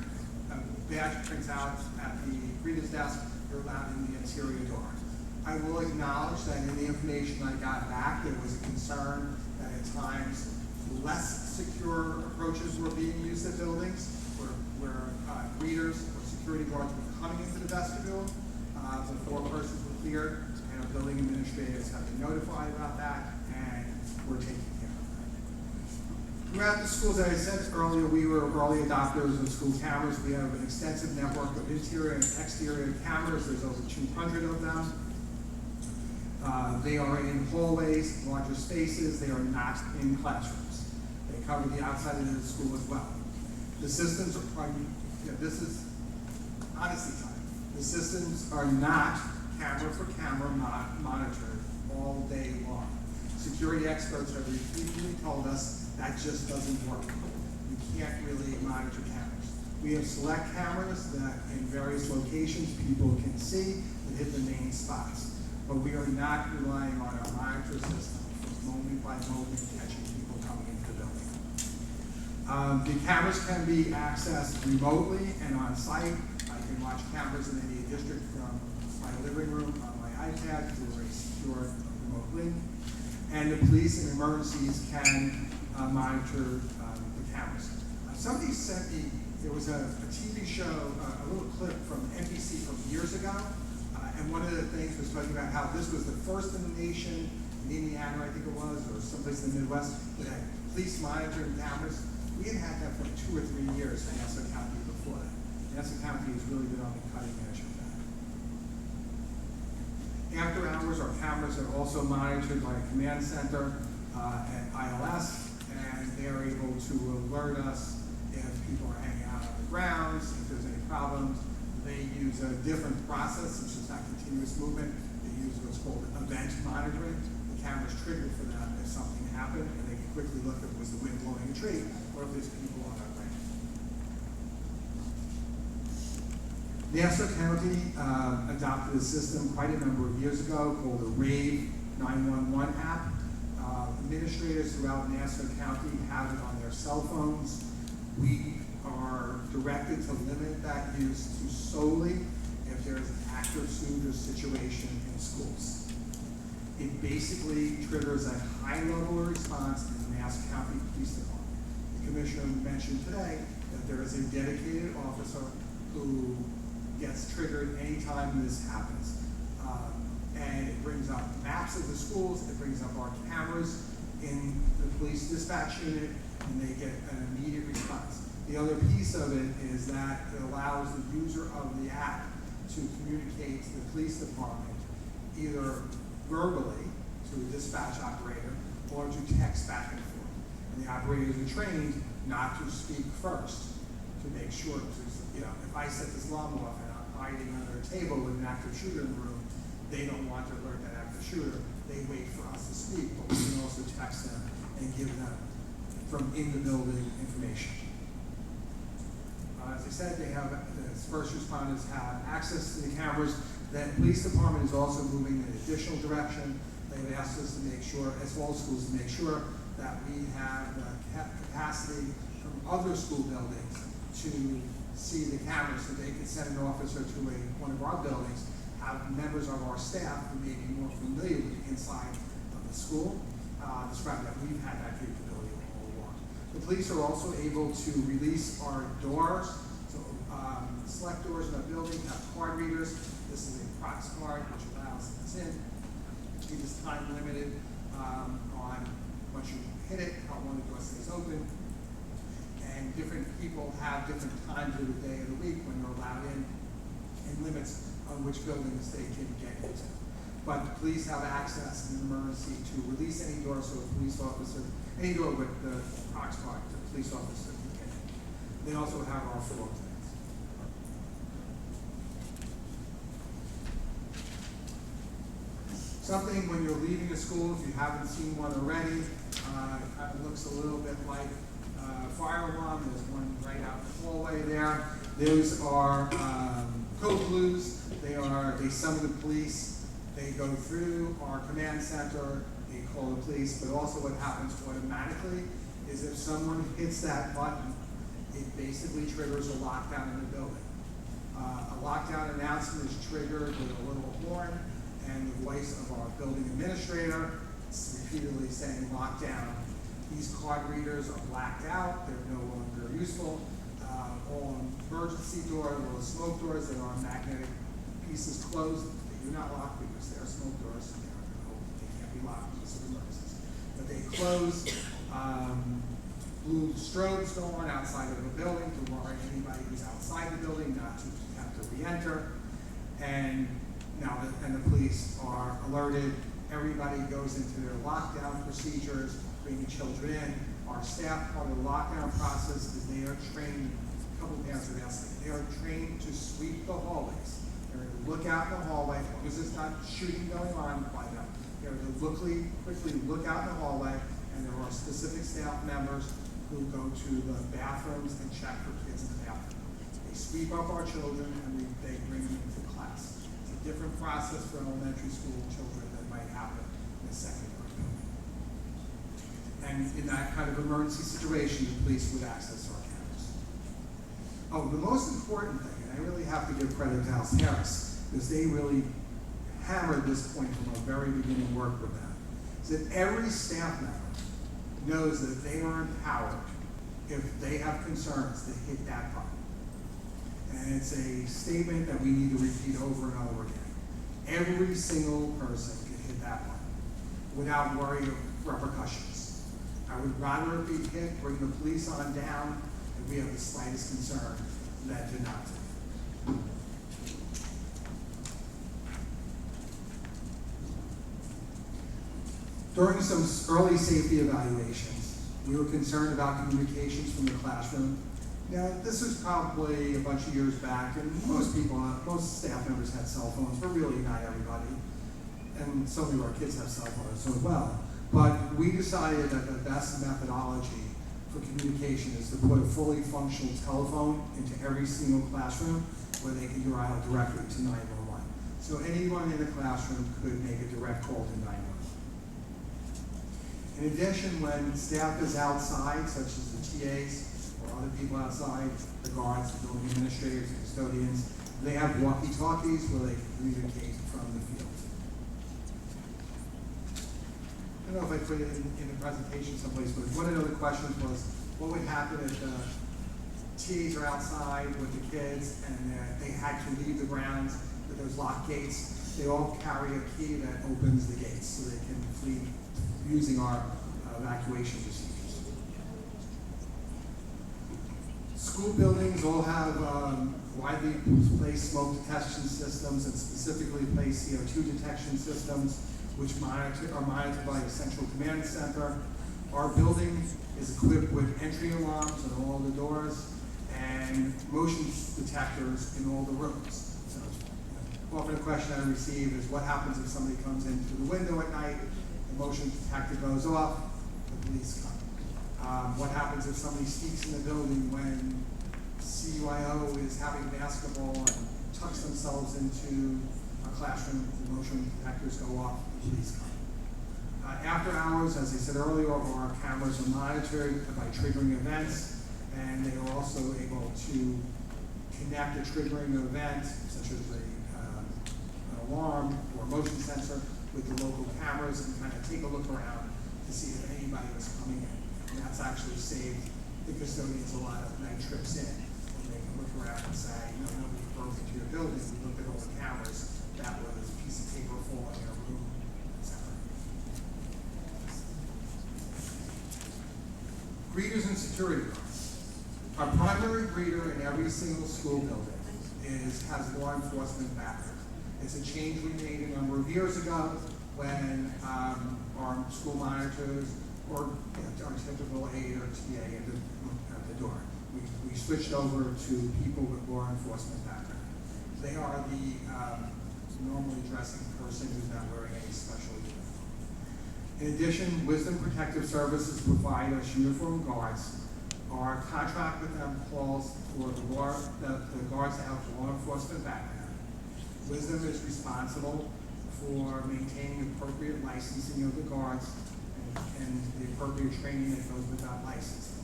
badge prints out at the reader's desk, you're allowed in the interior door. I will acknowledge that in the information I got back, there was a concern that at times less secure approaches were being used at buildings where readers or security guards were coming into the vestibule before persons were cleared, and our building administrators have been notified about that, and we're taking care of that. Throughout the schools, as I said earlier, we were early adopters of school cameras. We have an extensive network of interior and exterior cameras. There's over 200 of them. They are in hallways, larger spaces. They are not in classrooms. They cover the outside of the school as well. The systems are, this is honesty time. The systems are not camera for camera monitored all day long. Security experts have repeatedly told us that just doesn't work. You can't really monitor cameras. We have select cameras that in various locations people can see that hit the main spots. But we are not relying on our monitor system for moment by moment catching people coming into the building. The cameras can be accessed remotely and on site. I can watch cameras in any district from my living room on my iPad through a secure remote link. And the police and emergencies can monitor the cameras. Somebody sent me, there was a TV show, a little clip from NBC from years ago, and one of the things was talking about how this was the first in the nation, in Indiana, I think it was, or someplace in the Midwest, that had police monitoring cameras. We had had that for like 2 or 3 years in Nassau County before that. Nassau County has really been on the cutting edge of that. After hours, our cameras are also monitored by a command center at ILS, and they're able to alert us if people are hanging out on the grounds, if there's any problems. They use a different process, since it's not continuous movement. They use what's called event monitoring. The camera's triggered for them if something happened, and they can quickly look if it was the wind blowing a tree, or if there's people on our ground. Nassau County adopted a system quite a number of years ago called the RAVE 911 app. Administrators throughout Nassau County have it on their cell phones. We are directed to limit that use to solely if there is an active shooter situation in schools. It basically triggers a high level of response in the Nassau County Police Department. The Commissioner mentioned today that there is a dedicated officer who gets triggered anytime this happens. And it brings up maps of the schools, it brings up our cameras in the police dispatch unit, and they get an immediate response. The other piece of it is that it allows the user of the app to communicate to the police department either verbally to a dispatch operator or to text back and forth. And the operators are trained not to speak first to make sure, you know, if I set this alarm off and I'm hiding under a table with an active shooter in the room, they don't want to alert that active shooter. They wait for us to speak, but we can also text them and give them from in the building information. As I said, they have, the first responders have access to the cameras. The police department is also moving in an additional direction. They've asked us to make sure, as well as schools, to make sure that we have the capacity from other school buildings to see the cameras so they can send an officer to one of our buildings, have members of our staff who may be more familiar with the inside of the school, describe that we've had that capability all along. The police are also able to release our doors, so select doors in our building have card readers. This is a Prox card which allows it's in. It is time limited on once you hit it, how long the door stays open. And different people have different times of the day of the week when they're allowed in, and limits on which buildings they can get into. But the police have access in an emergency to release any door, so a police officer, any door with the Prox card, the police officer can get in. They also have our floor plans. Something when you're leaving a school, if you haven't seen one already, it kind of looks a little bit like a fire alarm. There's one right out in the hallway there. Those are code blues. They summon the police. They go through our command center. They call the police. But also what happens automatically is if someone hits that button, it basically triggers a lockdown in the building. A lockdown announcement is triggered with a little horn and the voice of our building administrator repeatedly saying lockdown. These card readers are blacked out. They're no longer useful. All emergency doors, all the smoke doors, there are magnetic pieces closed. They do not lock because they are smoke doors. They can't be locked because of emergencies. But they close. Blue strobes go on outside of the building to warn anybody who's outside the building not to have to re-enter. And now the police are alerted. Everybody goes into their lockdown procedures, bringing children in. Our staff, part of the lockdown process is they are trained. A couple of parents have asked me, they are trained to sweep the hallways. They're to look out in the hallway, as long as there's not shooting going on by them. They're to quickly look out in the hallway, and there are specific staff members who go to the bathrooms and check for kids in the bathroom. They sweep up our children and they bring them into class. It's a different process for elementary school children than might happen in a secondary building. And in that kind of emergency situation, the police would access our cameras. Oh, the most important thing, and I really have to give credit to House Harris, because they really hammered this point from our very beginning work with them, is that every staff member knows that they are empowered if they have concerns to hit that button. And it's a statement that we need to repeat over and over again. Every single person can hit that button without worry of repercussions. I would rather it be hit, bring the police on down, if we have the slightest concern that do not. During some early safety evaluations, we were concerned about communications from the classroom. Now, this was probably a bunch of years back, and most staff members had cell phones, but really not everybody. And some of our kids have cell phones as well. But we decided that the best methodology for communication is to put a fully functional telephone into every single classroom where they can dial directly to 911. So anyone in the classroom could make a direct call to 911. In addition, when staff is outside, such as the TAs, or other people outside, the guards, the building administrators, the custodians. They have walkie-talkies where they communicate from the field. I don't know if I put it in the presentation someplace, but one of the other questions was, what would happen if the TAs are outside with the kids and they had to leave the grounds with those locked gates? They all carry a key that opens the gates so they can flee using our evacuation procedures. School buildings all have widely placed smoke detection systems and specifically placed CO2 detection systems, which are monitored by a central command center. Our building is equipped with entry alarms on all the doors and motion detectors in all the rooms. So, often a question I receive is, what happens if somebody comes in through the window at night, the motion detector goes off, the police come. What happens if somebody speaks in the building when CYO is having basketball and tucks themselves into a classroom, the motion detectors go off, the police come. After hours, as I said earlier, our cameras are monitored by triggering events, and they are also able to connect a triggering event, such as an alarm or a motion sensor, with the local cameras and kind of take a look around to see if anybody was coming in. And that's actually saved the custodians a lot of night trips in. And they can look around and say, nobody broke into your building. We looked at all the cameras. That was a piece of paper falling in a room, etc. Greeters and security guards. Our primary greeter in every single school building has law enforcement background. It's a change we made a number of years ago when our school monitors or our typical aide or TA at the door. We switched over to people with law enforcement background. They are the normally dressing person who's not wearing any special uniform. In addition, Wisdom Protective Services provide us uniformed guards. Our contract with them calls for the guards to have law enforcement background. Wisdom is responsible for maintaining appropriate licensing of the guards and the appropriate training that goes with that licensing.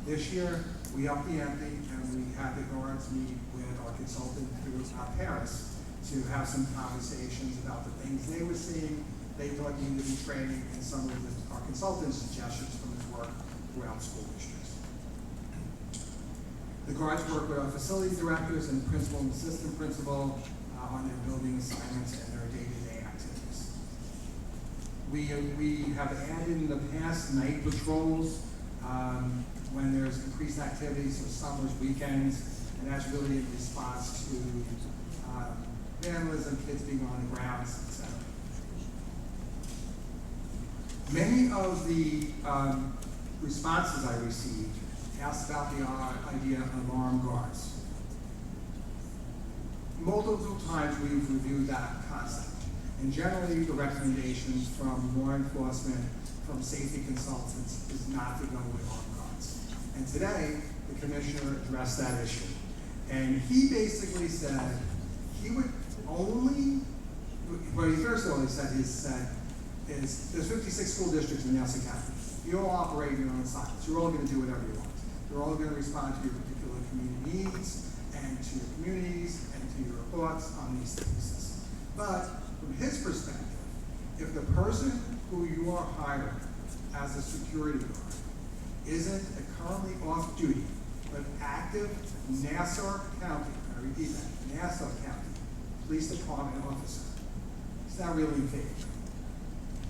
This year, we upped the ante and we had the guards meet with our consultant, who was Paris, to have some conversations about the things they were seeing, they thought needed to be training, and some of our consultant's suggestions from his work throughout school districts. The guards work with our facility directors and principal and assistant principal on their building assignments and their day-to-day activities. We have added in the past night patrols when there's increased activity, so summers, weekends, and that's really in response to vandalism, kids being on the grounds, etc. Many of the responses I received asked about the idea of armed guards. Multiple times we've reviewed that concept, and generally the recommendations from law enforcement, from safety consultants, is not to go with armed guards. And today, the commissioner addressed that issue. And he basically said he would only, what he first of all said is there's 56 school districts in Nassau County. You all operate in your own silos. You're all going to do whatever you want. You're all going to respond to your particular community needs and to your communities and to your thoughts on these things. But from his perspective, if the person who you are hiring as a security guard isn't currently off duty, but active Nassau County, I repeat that, Nassau County Police Department officer, he's not really in favor.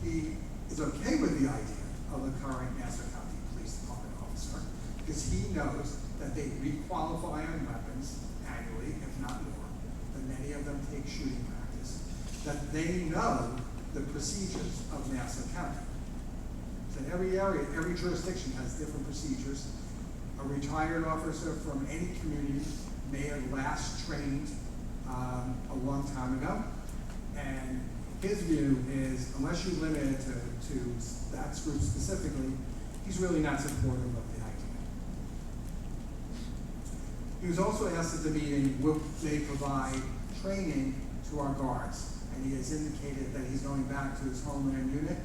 He is okay with the idea of the current Nassau County Police Department officer because he knows that they requalify on weapons annually, if not more, that many of them take shooting practice, that they know the procedures of Nassau County. So every area, every jurisdiction has different procedures. A retired officer from any community may have last trained a long time ago, and his view is, unless you limit it to that group specifically, he's really not supportive of the idea. He was also asked at the meeting, will they provide training to our guards? And he has indicated that he's going back to his homeland unit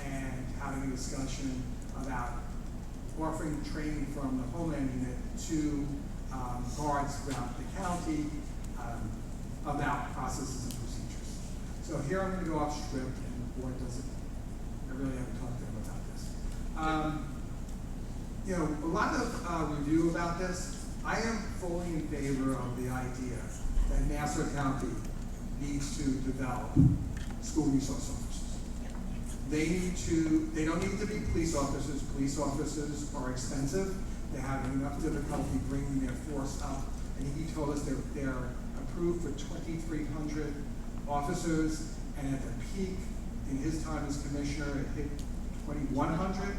and having a discussion about offering training from the Homeland Unit to guards throughout the county about processes and procedures. So here I'm going to go off script, and the board doesn't, I really haven't talked to them about this. You know, a lot of review about this. I am fully in favor of the idea that Nassau County needs to develop school resource officers. They don't need to be police officers. Police officers are expensive. They have enough difficulty bringing their force up. And he told us they're approved for 2,300 officers, and at the peak in his time as commissioner, it hit 2,100,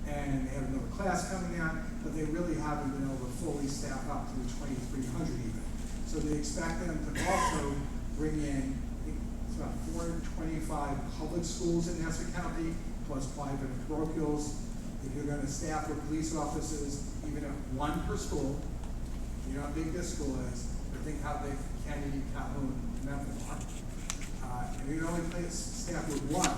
and they have another class coming out, but they really haven't been able to fully staff up to the 2,300 even. So they expect them to also bring in, it's about 425 public schools in Nassau County, plus private and parochials. If you're going to staff with police officers, even at one per school, you know how big this school is, but think how big Kennedy, Calhoun, and Memphis are. If you only staff with one,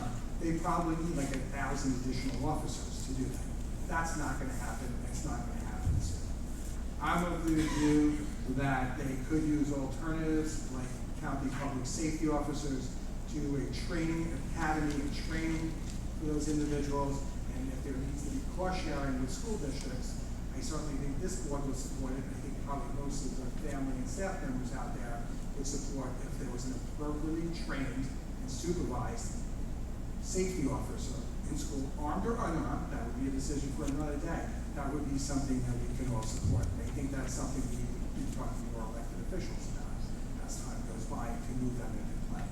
they probably need like 1,000 additional officers to do that. That's not going to happen. It's not going to happen soon. I'm of the view that they could use alternatives like county public safety officers, to a training academy and training for those individuals, and if there needs to be cost sharing with school districts, I certainly think this board would support it. I think probably most of the family and staff members out there would support if there was an appropriately trained and supervised safety officer in school, armed or unarmed. That would be a decision for another day. That would be something that we can all support. And I think that's something we need to be talking to our elected officials about as time goes by to move them into play.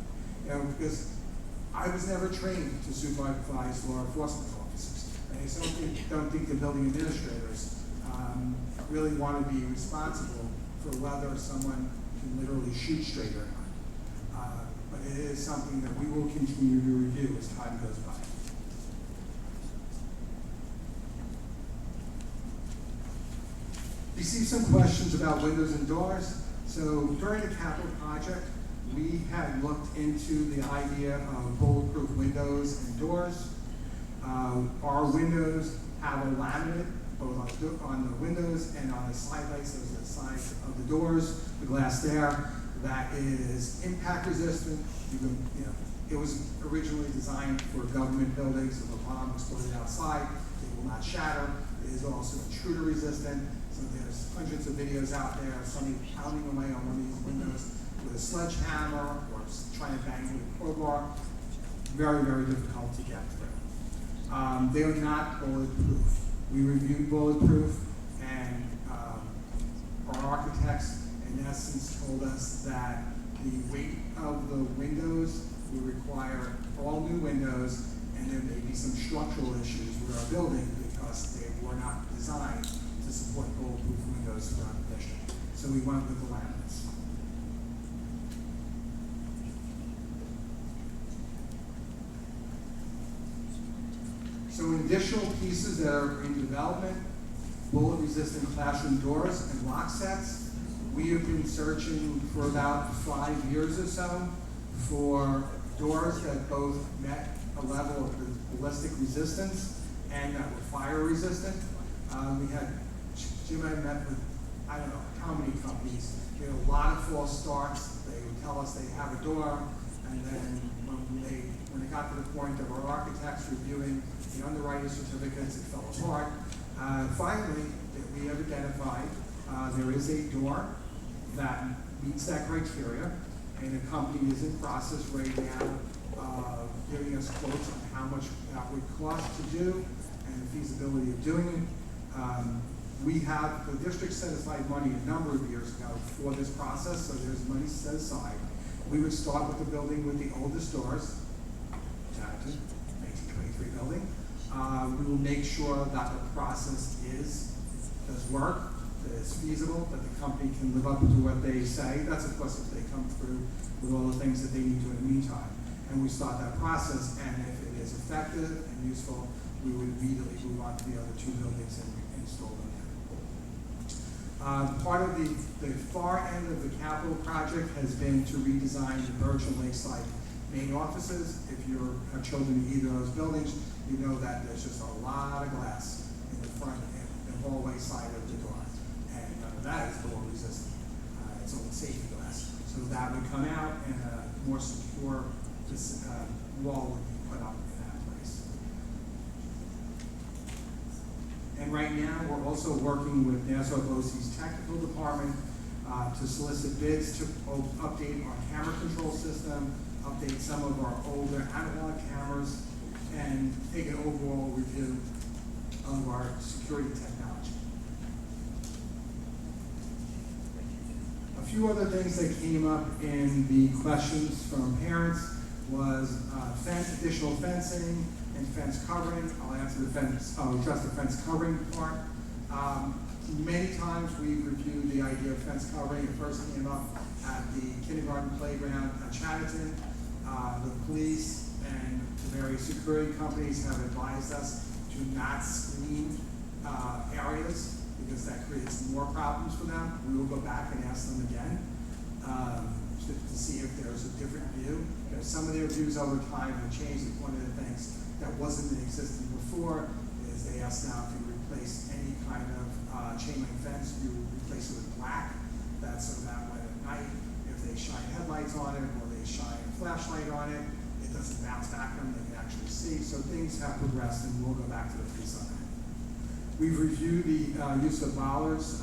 You know, because I was never trained to supervise law enforcement officers. And I don't think the building administrators really want to be responsible for whether someone can literally shoot straight or not. But it is something that we will continue to review as time goes by. Received some questions about windows and doors. So during the capital project, we had looked into the idea of bulletproof windows and doors. Our windows have a laminate both on the windows and on the side lights, those are the sides of the doors, the glass there, that is impact resistant. It was originally designed for government buildings. If a bomb exploded outside, it will not shatter. It is also intruder resistant. So there's hundreds of videos out there of somebody pounding away on one of these windows with a sledgehammer or trying to bang with a crowbar. Very, very difficult to get through. They are not bulletproof. We reviewed bulletproof, and our architects in essence told us that the weight of the windows would require all new windows, and there may be some structural issues with our building because they were not designed to support bulletproof windows throughout the district. So we went with the laminates. Some additional pieces that are in development, bullet-resistant classroom doors and lock sets. We have been searching for about 5 years or so for doors that both met a level of ballistic resistance and that were fire resistant. Jim and I met with, I don't know how many companies. We had a lot of false starts. They would tell us they have a door, and then when it got to the point of our architects reviewing the underwriting certificates, it fell apart. Finally, we have identified there is a door that meets that criteria, and the company is in process right now of giving us quotes on how much that would cost to do and the feasibility of doing it. The district set aside money a number of years ago for this process, so there's money set aside. We would start with the building with the oldest doors, 1923 building. We will make sure that the process does work, that it's feasible, that the company can live up to what they say. That's of course if they come through with all the things that they need to in the meantime. And we start that process, and if it is effective and useful, we would immediately move on to the other two buildings and install them there. Part of the far end of the capital project has been to redesign the Birch and Lakeside main offices. If you have children in either of those buildings, you know that there's just a lot of glass in the front hallway side of the door. And none of that is door resistant. It's all safety glass. So that would come out and a more secure wall would be put up in that place. And right now, we're also working with Nassau BOCES technical department to solicit bids to update our camera control system, update some of our older analog cameras, and take an overall review of our security technology. A few other things that came up in the questions from parents was additional fencing and fence covering. I'll address the fence covering part. Many times we've reviewed the idea of fence covering. It first came up at the kindergarten playground at Chatterton. The police and the various security companies have advised us to not screen areas because that creates more problems for them. We will go back and ask them again to see if there's a different view. Because some of their views over time have changed. One of the things that wasn't in existence before is they asked now if you replace any kind of chain link fence, you replace it with black. That's so that when at night, if they shine headlights on it or they shine a flashlight on it, it doesn't bounce back on them, they can actually see. So things have progressed, and we'll go back to the police on that. We've reviewed the use of bollards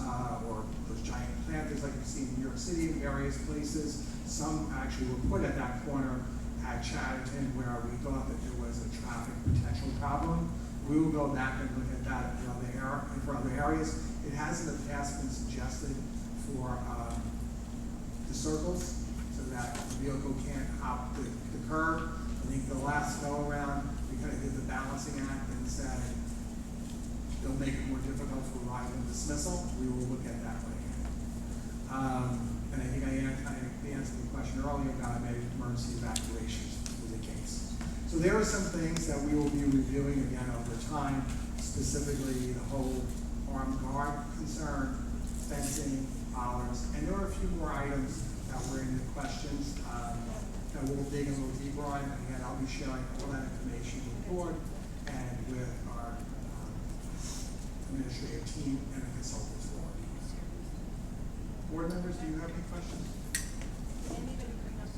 or those giant planters like you see in New York City and various places. Some actually were put at that corner at Chatterton where we thought that there was a traffic potential problem. We will go back and look at that for other areas. It has in the past been suggested for the circles so that the vehicle can't hop the curb. I think the last go around, we kind of did the balancing act and said it'll make it more difficult for arrival and dismissal. We will look at that one again. And I think I answered the question earlier about emergency evacuations was the case. So there are some things that we will be reviewing again over time, specifically the whole armed guard concern, fencing, bollards, and there are a few more items that were in the questions that we'll dig a little deeper on. Again, I'll be sharing all that information with the board and with our administrative team and the consultants board. Board members, do you have any questions? Did anybody bring up,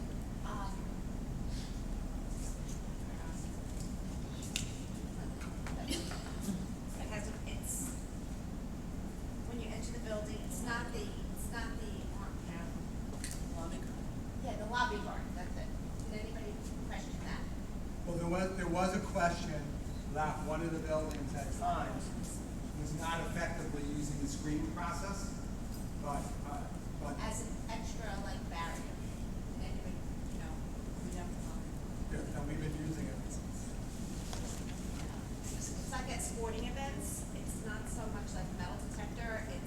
it has, it's, when you enter the building, it's not the, Lobby. yeah, the lobby guard, that's it. Did anybody question that? Well, there was a question that one of the buildings at times was not effectively using the screening process, but As an extra, like, barrier, did anybody, we don't know. yeah, we've been using it. It's like at sporting events, it's not so much like a metal detector, it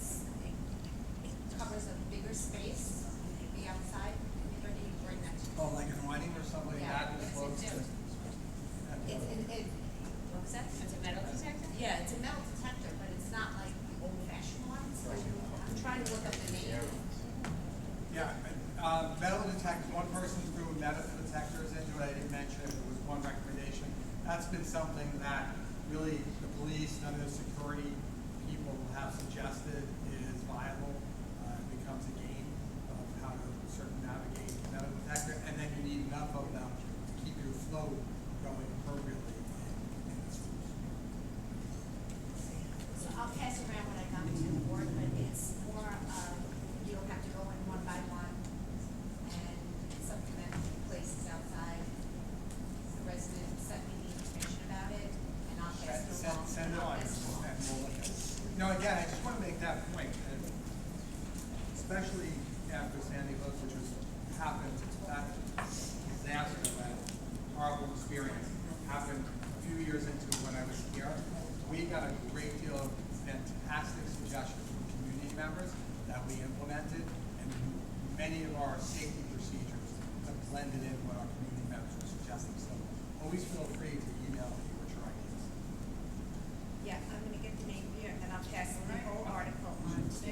covers a bigger space, maybe outside, anybody bring that to? Oh, like an awning or something like Yeah, that? it's Close a to- what was that? It's a metal detector? Yeah, it's a metal detector, but it's not like the old fashioned ones, I'm trying to look up the name. Yeah, metal detectors, one person threw metal detectors into it, I didn't mention it, it was one recommendation. That's been something that really the police and other security people have suggested is viable. It becomes a game of how to circumnavigate a metal detector, and then you need enough of them to keep your flow going appropriately in the schools. So I'll pass around what I got to the board, but it's more you don't have to go in one by one, and it's something that places outside. The resident sent me the information about it, and I'll pass it along. Send it I'll on, pass it along. and we'll look at it. Again, I just want to make that point, and especially after Sandy Hook, which happened, that disaster, that horrible experience happened a few years into when I was here. We got a great deal of fantastic suggestions from community members that we implemented, and many of our safety procedures have blended in what our community members were suggesting. So always feel free to email me with your ideas. Yeah, I'm gonna get the name here, and then I'll pass the whole article on to.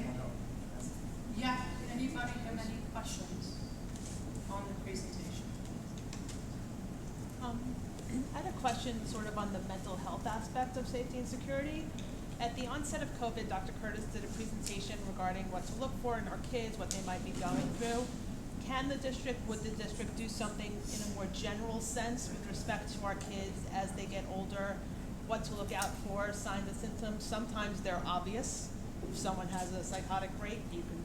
Yeah, anybody have any questions on the presentation? I had a question sort of on the mental health aspect of safety and security. At the onset of COVID, Dr. Curtis did a presentation regarding what to look for in our kids, what they might be going through. Would the district do something in a more general sense with respect to our kids as they get older? What to look out for, signs and symptoms? Sometimes they're obvious. If someone has a psychotic break, you can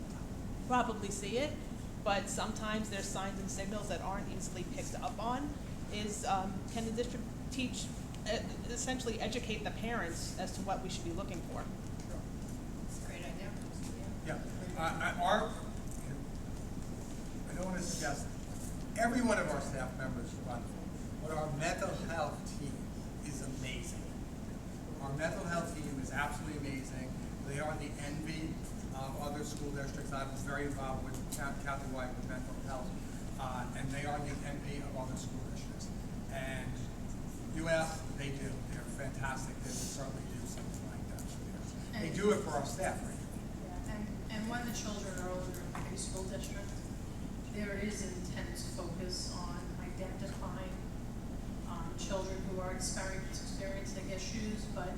probably see it. But sometimes there's signs and signals that aren't easily picked up on. Can the district essentially educate the parents as to what we should be looking for? That's a great idea. Yeah, I don't want to suggest every one of our staff members is wonderful, but our mental health team is amazing. Our mental health team is absolutely amazing. They are the envy of other school districts. I'm very involved with countywide with mental health, and they are the envy of other school districts. And you ask, they do. They're fantastic. They will certainly do something like that. They do it for our staff, right? Yeah, and when the children are older in the high school district, there is intense focus on identifying children who are experiencing issues, but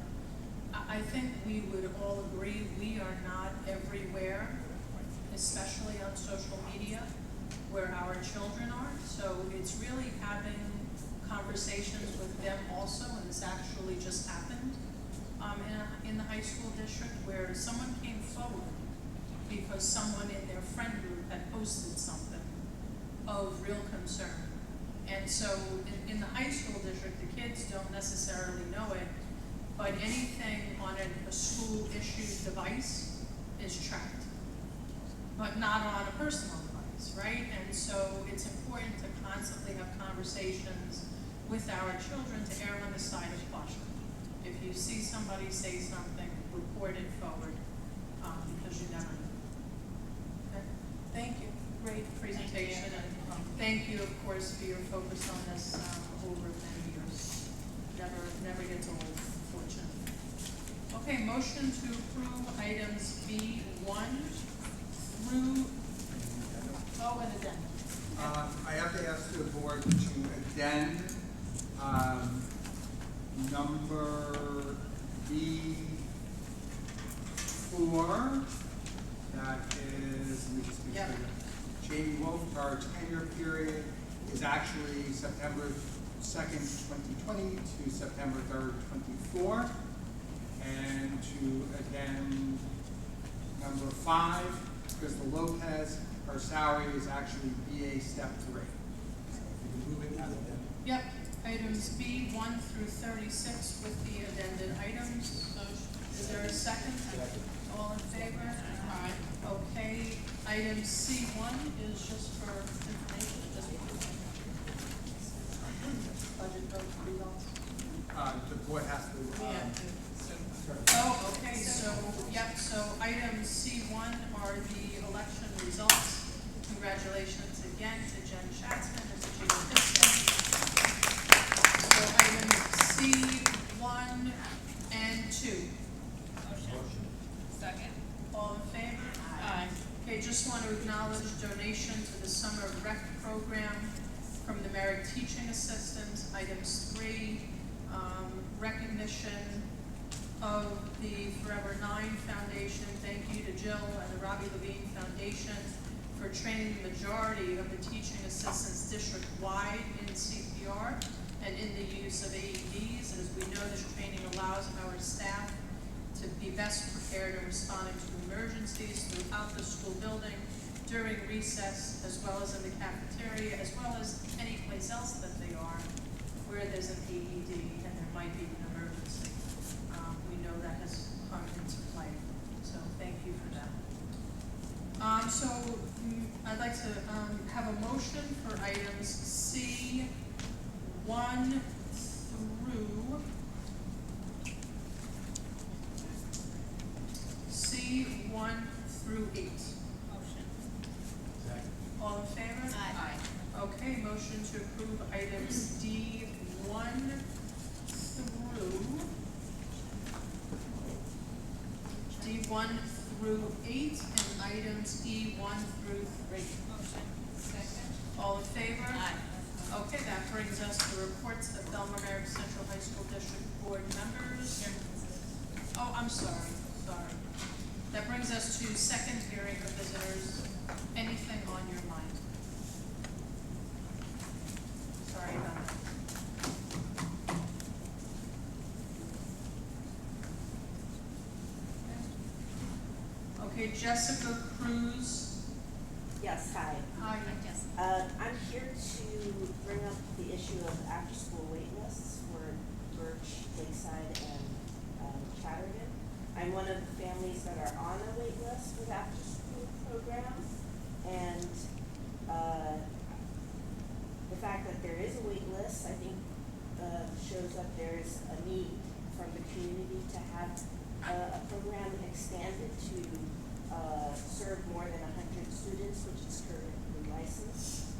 I think we would all agree we are not everywhere, especially on social media, where our children are. So it's really having conversations with them also, and this actually just happened in the high school district, where someone came forward because someone in their friend group had posted something of real concern. And so in the high school district, the kids don't necessarily know it, but anything on a school issued device is tracked, but not on a personal device, right? And so it's important to constantly have conversations with our children to err on the side of caution. If you see somebody say something, report it forward, because you never know. Okay? Thank you. Great presentation, and thank you, of course, for your focus on this over many years. Never gets old, fortunately. Okay, motion to approve items B1 through, an addendum. I have to ask the board to addend number B4. That is, let me just make sure. Jamie Wolf, our tenure period is actually September 2nd, 2020 to September 3rd, 24. And to addend number 5, Crystal Lopez, her salary is actually BA step 3. So if you can move it as addendum. Yep, items B1 through 36 with the addended items. Is there a second? All in favor? Aye. Okay, item C1 is just for information, budget vote results. The board has to, Oh, okay, so item C1 are the election results. Congratulations again to Jen Schatzman and to Jiggle Piston. So items C1 and 2. Motion. Second. All in favor? Aye. Okay, just want to acknowledge donation to the summer rec program from the Merrick Teaching Assistants. Items 3, recognition of the Forever 9 Foundation. Thank you to Jill and the Robbie Levine Foundation for training the majority of the teaching assistants district-wide in CPR and in the use of AEDs. As we know, this training allows our staff to be best prepared in responding to emergencies throughout the school building, during recess, as well as in the cafeteria, as well as any place else that they are where there's an AED and there might be an emergency. We know that has come into play, so thank you for that. I'd like to have a motion for items C1 through C1 through 8. Motion. Second. All in favor? Aye. Okay, motion to approve items D1 through 8 and items E1 through 3. Motion. Second. All in favor? Aye. Okay, that brings us to reports of Belmar Merrick Central High School District Board members. Oh, I'm sorry. That brings us to second hearing of visitors. Anything on your mind? Sorry about that. Okay, Jessica Cruz. Yes, hi. Hi, Jessica. I'm here to bring up the issue of after-school wait lists for Birch, Lakeside, and Chatterton. I'm one of the families that are on a wait list for the after-school program, and the fact that there is a wait list, I think, shows that there's a need from the community to have a program expanded to serve more than 100 students, which is currently licensed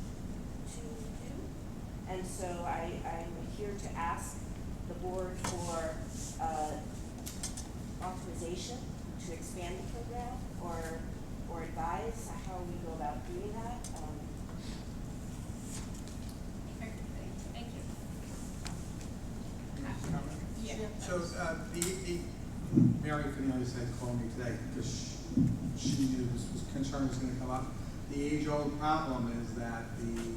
to do. And so I'm here to ask the board for authorization to expand the program or advise how we go about doing that. Thank you. Yeah. So, Mary Cornelius had called me today because she knew this concern was gonna come up. The age-old problem is that the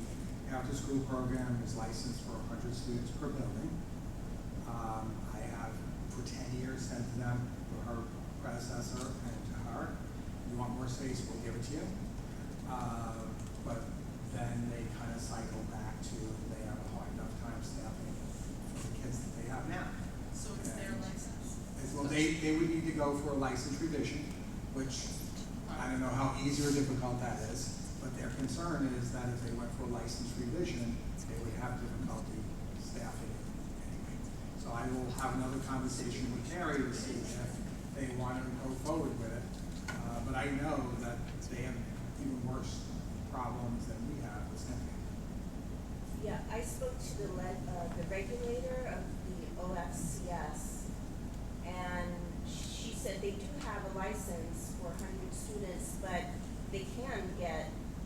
after-school program is licensed for 100 students per building. I have for 10 years said to them, to her predecessor and to her, you want more space, we'll give it to you. But then they kind of cycle back to they have a hard enough time staffing for the kids that they have now. So it's their license? Well, they would need to go for a license revision, which I don't know how easy or difficult that is, but their concern is that if they went for a license revision, they would have difficulty staffing it anyway. So I will have another conversation with Terry to see if they want to go forward with it. But I know that they have even worse problems than we have with staffing. Yeah, I spoke to the regulator of the OFCS, and she said they do have a license for 100 students, but they can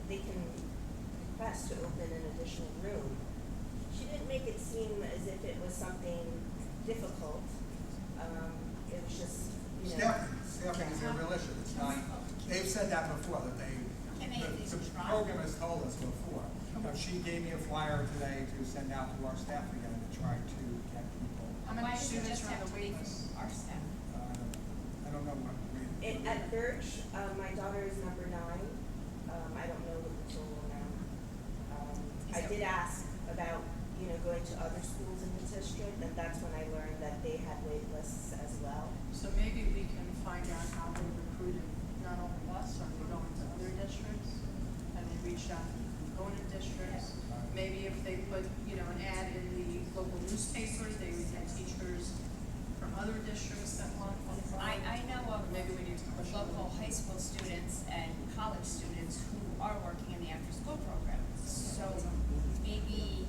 request to open an additional room. She didn't make it seem as if it was something difficult. It was just, you know. Staffing is a real issue. It's not, they've said that before, that the program has told us before. She gave me a flyer today to send out to our staff again to try to get people. How many students are on the wait list? Our staff. I don't know what. At Birch, my daughter is number 9. I don't know what the total now. I did ask about, going to other schools in the district, and that's when I learned that they had wait lists as well. So maybe we can find out how they recruited not only us, are they going to other districts? And they reached out to component districts? Maybe if they put, an ad in the local newspapers, they would get teachers from other districts that want to apply. I know of Maybe we need to push local high school students and college students who are working in the after-school program. So maybe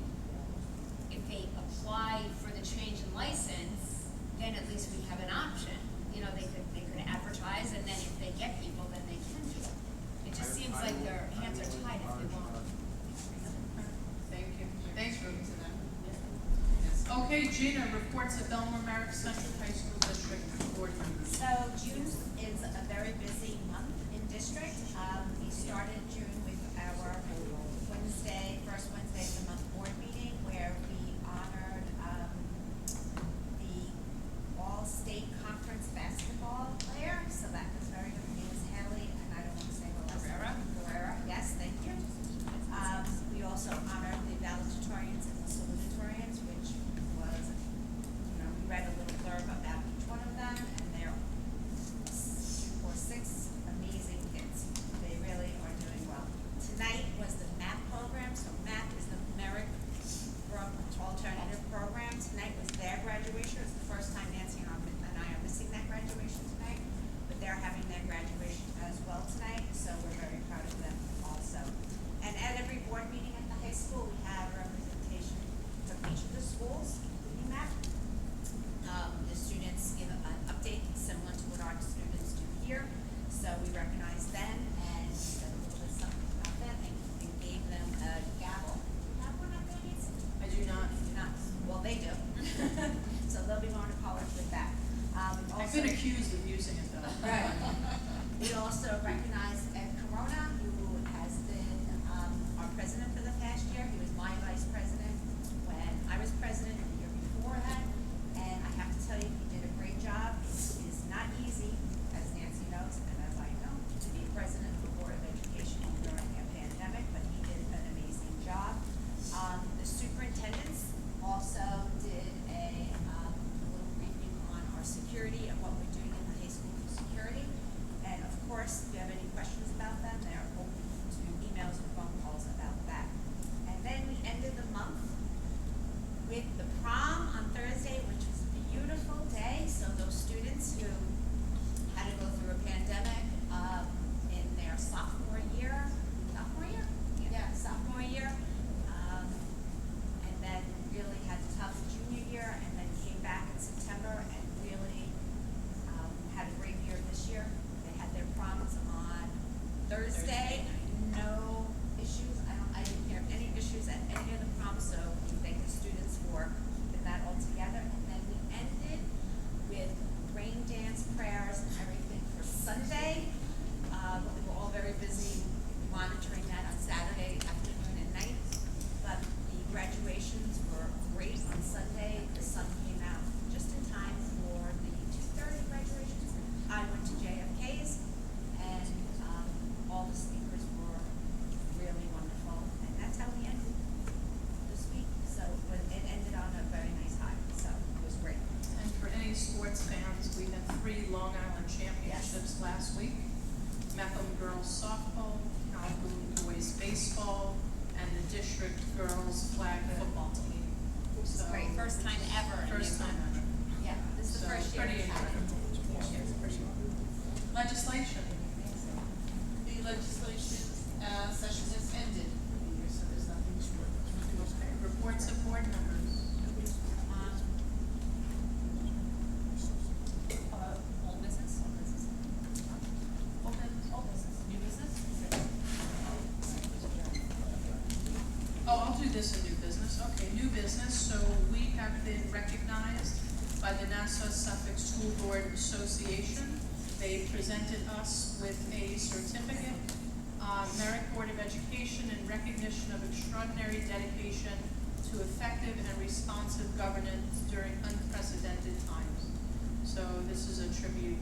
if they apply for the change in license, then at least we have an option. They could advertise, and then if they get people, then they can do it. It just seems like their hands are tied if they won't. Thank you. Thanks for to that. Okay, Gina, reports at Belmar Merrick Central High School District Board members. So June is a very busy month in district. We started June with our first Wednesday of the month board meeting, where we honored the all-state conference basketball player. So that was very good. Her name is Haley, and I don't want to say her last name. Guerrera. Yes, thank you. We also honored the valedictorians and the salutatorians, which was, we read a little blurb about each one of them, and they're 6 amazing kids. They really are doing well. Tonight was the MAP program. So MAP is the Merrick Alternative Program. Tonight was their graduation. It's the first time Nancy and I are missing that graduation tonight, but they're having their graduation as well tonight, so we're very proud of them also. And at every board meeting at the high school, we have representation from each of the schools, including MAP. The students give an update similar to what our students do here, so we recognized them and said a little bit something about them and gave them a gavel. Do you have one up there, Nancy? I do not. You do not. Well, they do. So they'll be going to college with that. We also I've been accused of using it though. Right. We also recognize Ed Corona, who has been our president for the past year. He was my vice president when I was president the year before that. And I have to tell you, he did a great job. It is not easy, as Nancy knows, and as I know, to be president of the Board of Education during a pandemic, but he did an amazing job. The superintendents also did a little briefing on our security and what we're doing in the high school for security. And of course, if you have any questions about them, they are open to emails or phone calls about that. And then we ended the month with the prom on Thursday, which was a beautiful day. So those students who had to go through a pandemic in their sophomore year, and then really had a tough junior year, and then came back in September and really had a great year this year. They had their proms on Thursday. No issues. I didn't hear any issues at any of the proms, so we thank the students for putting that all together. And then we ended with rain dance, prayers, and everything for Sunday. We were all very busy monitoring that on Saturday afternoon and night. But the graduations were great on Sunday. The sun came out just in time for the 2:30 graduations. I went to JFK's, and all the speakers were really wonderful. And that's how we ended this week. So it ended on a very nice high. So it was great. And for any sports fans, we had 3 Long Island championships last week. Metham girls softball, Calhoun boys baseball, and the district girls flag football team. So, Great. First time ever. First time ever. Yeah, this is the So first year pretty we've had it. incredible. Legislation. The legislation session has ended, so there's nothing to report. Okay, reports of board members. Old business? Old business. New business? Oh, I'll do this in new business. Okay, new business. So we have been recognized by the Nassau Suffolk School Board Association. They presented us with a certificate, Merit Board of Education in recognition of extraordinary dedication to effective and responsive governance during unprecedented times. So this is a tribute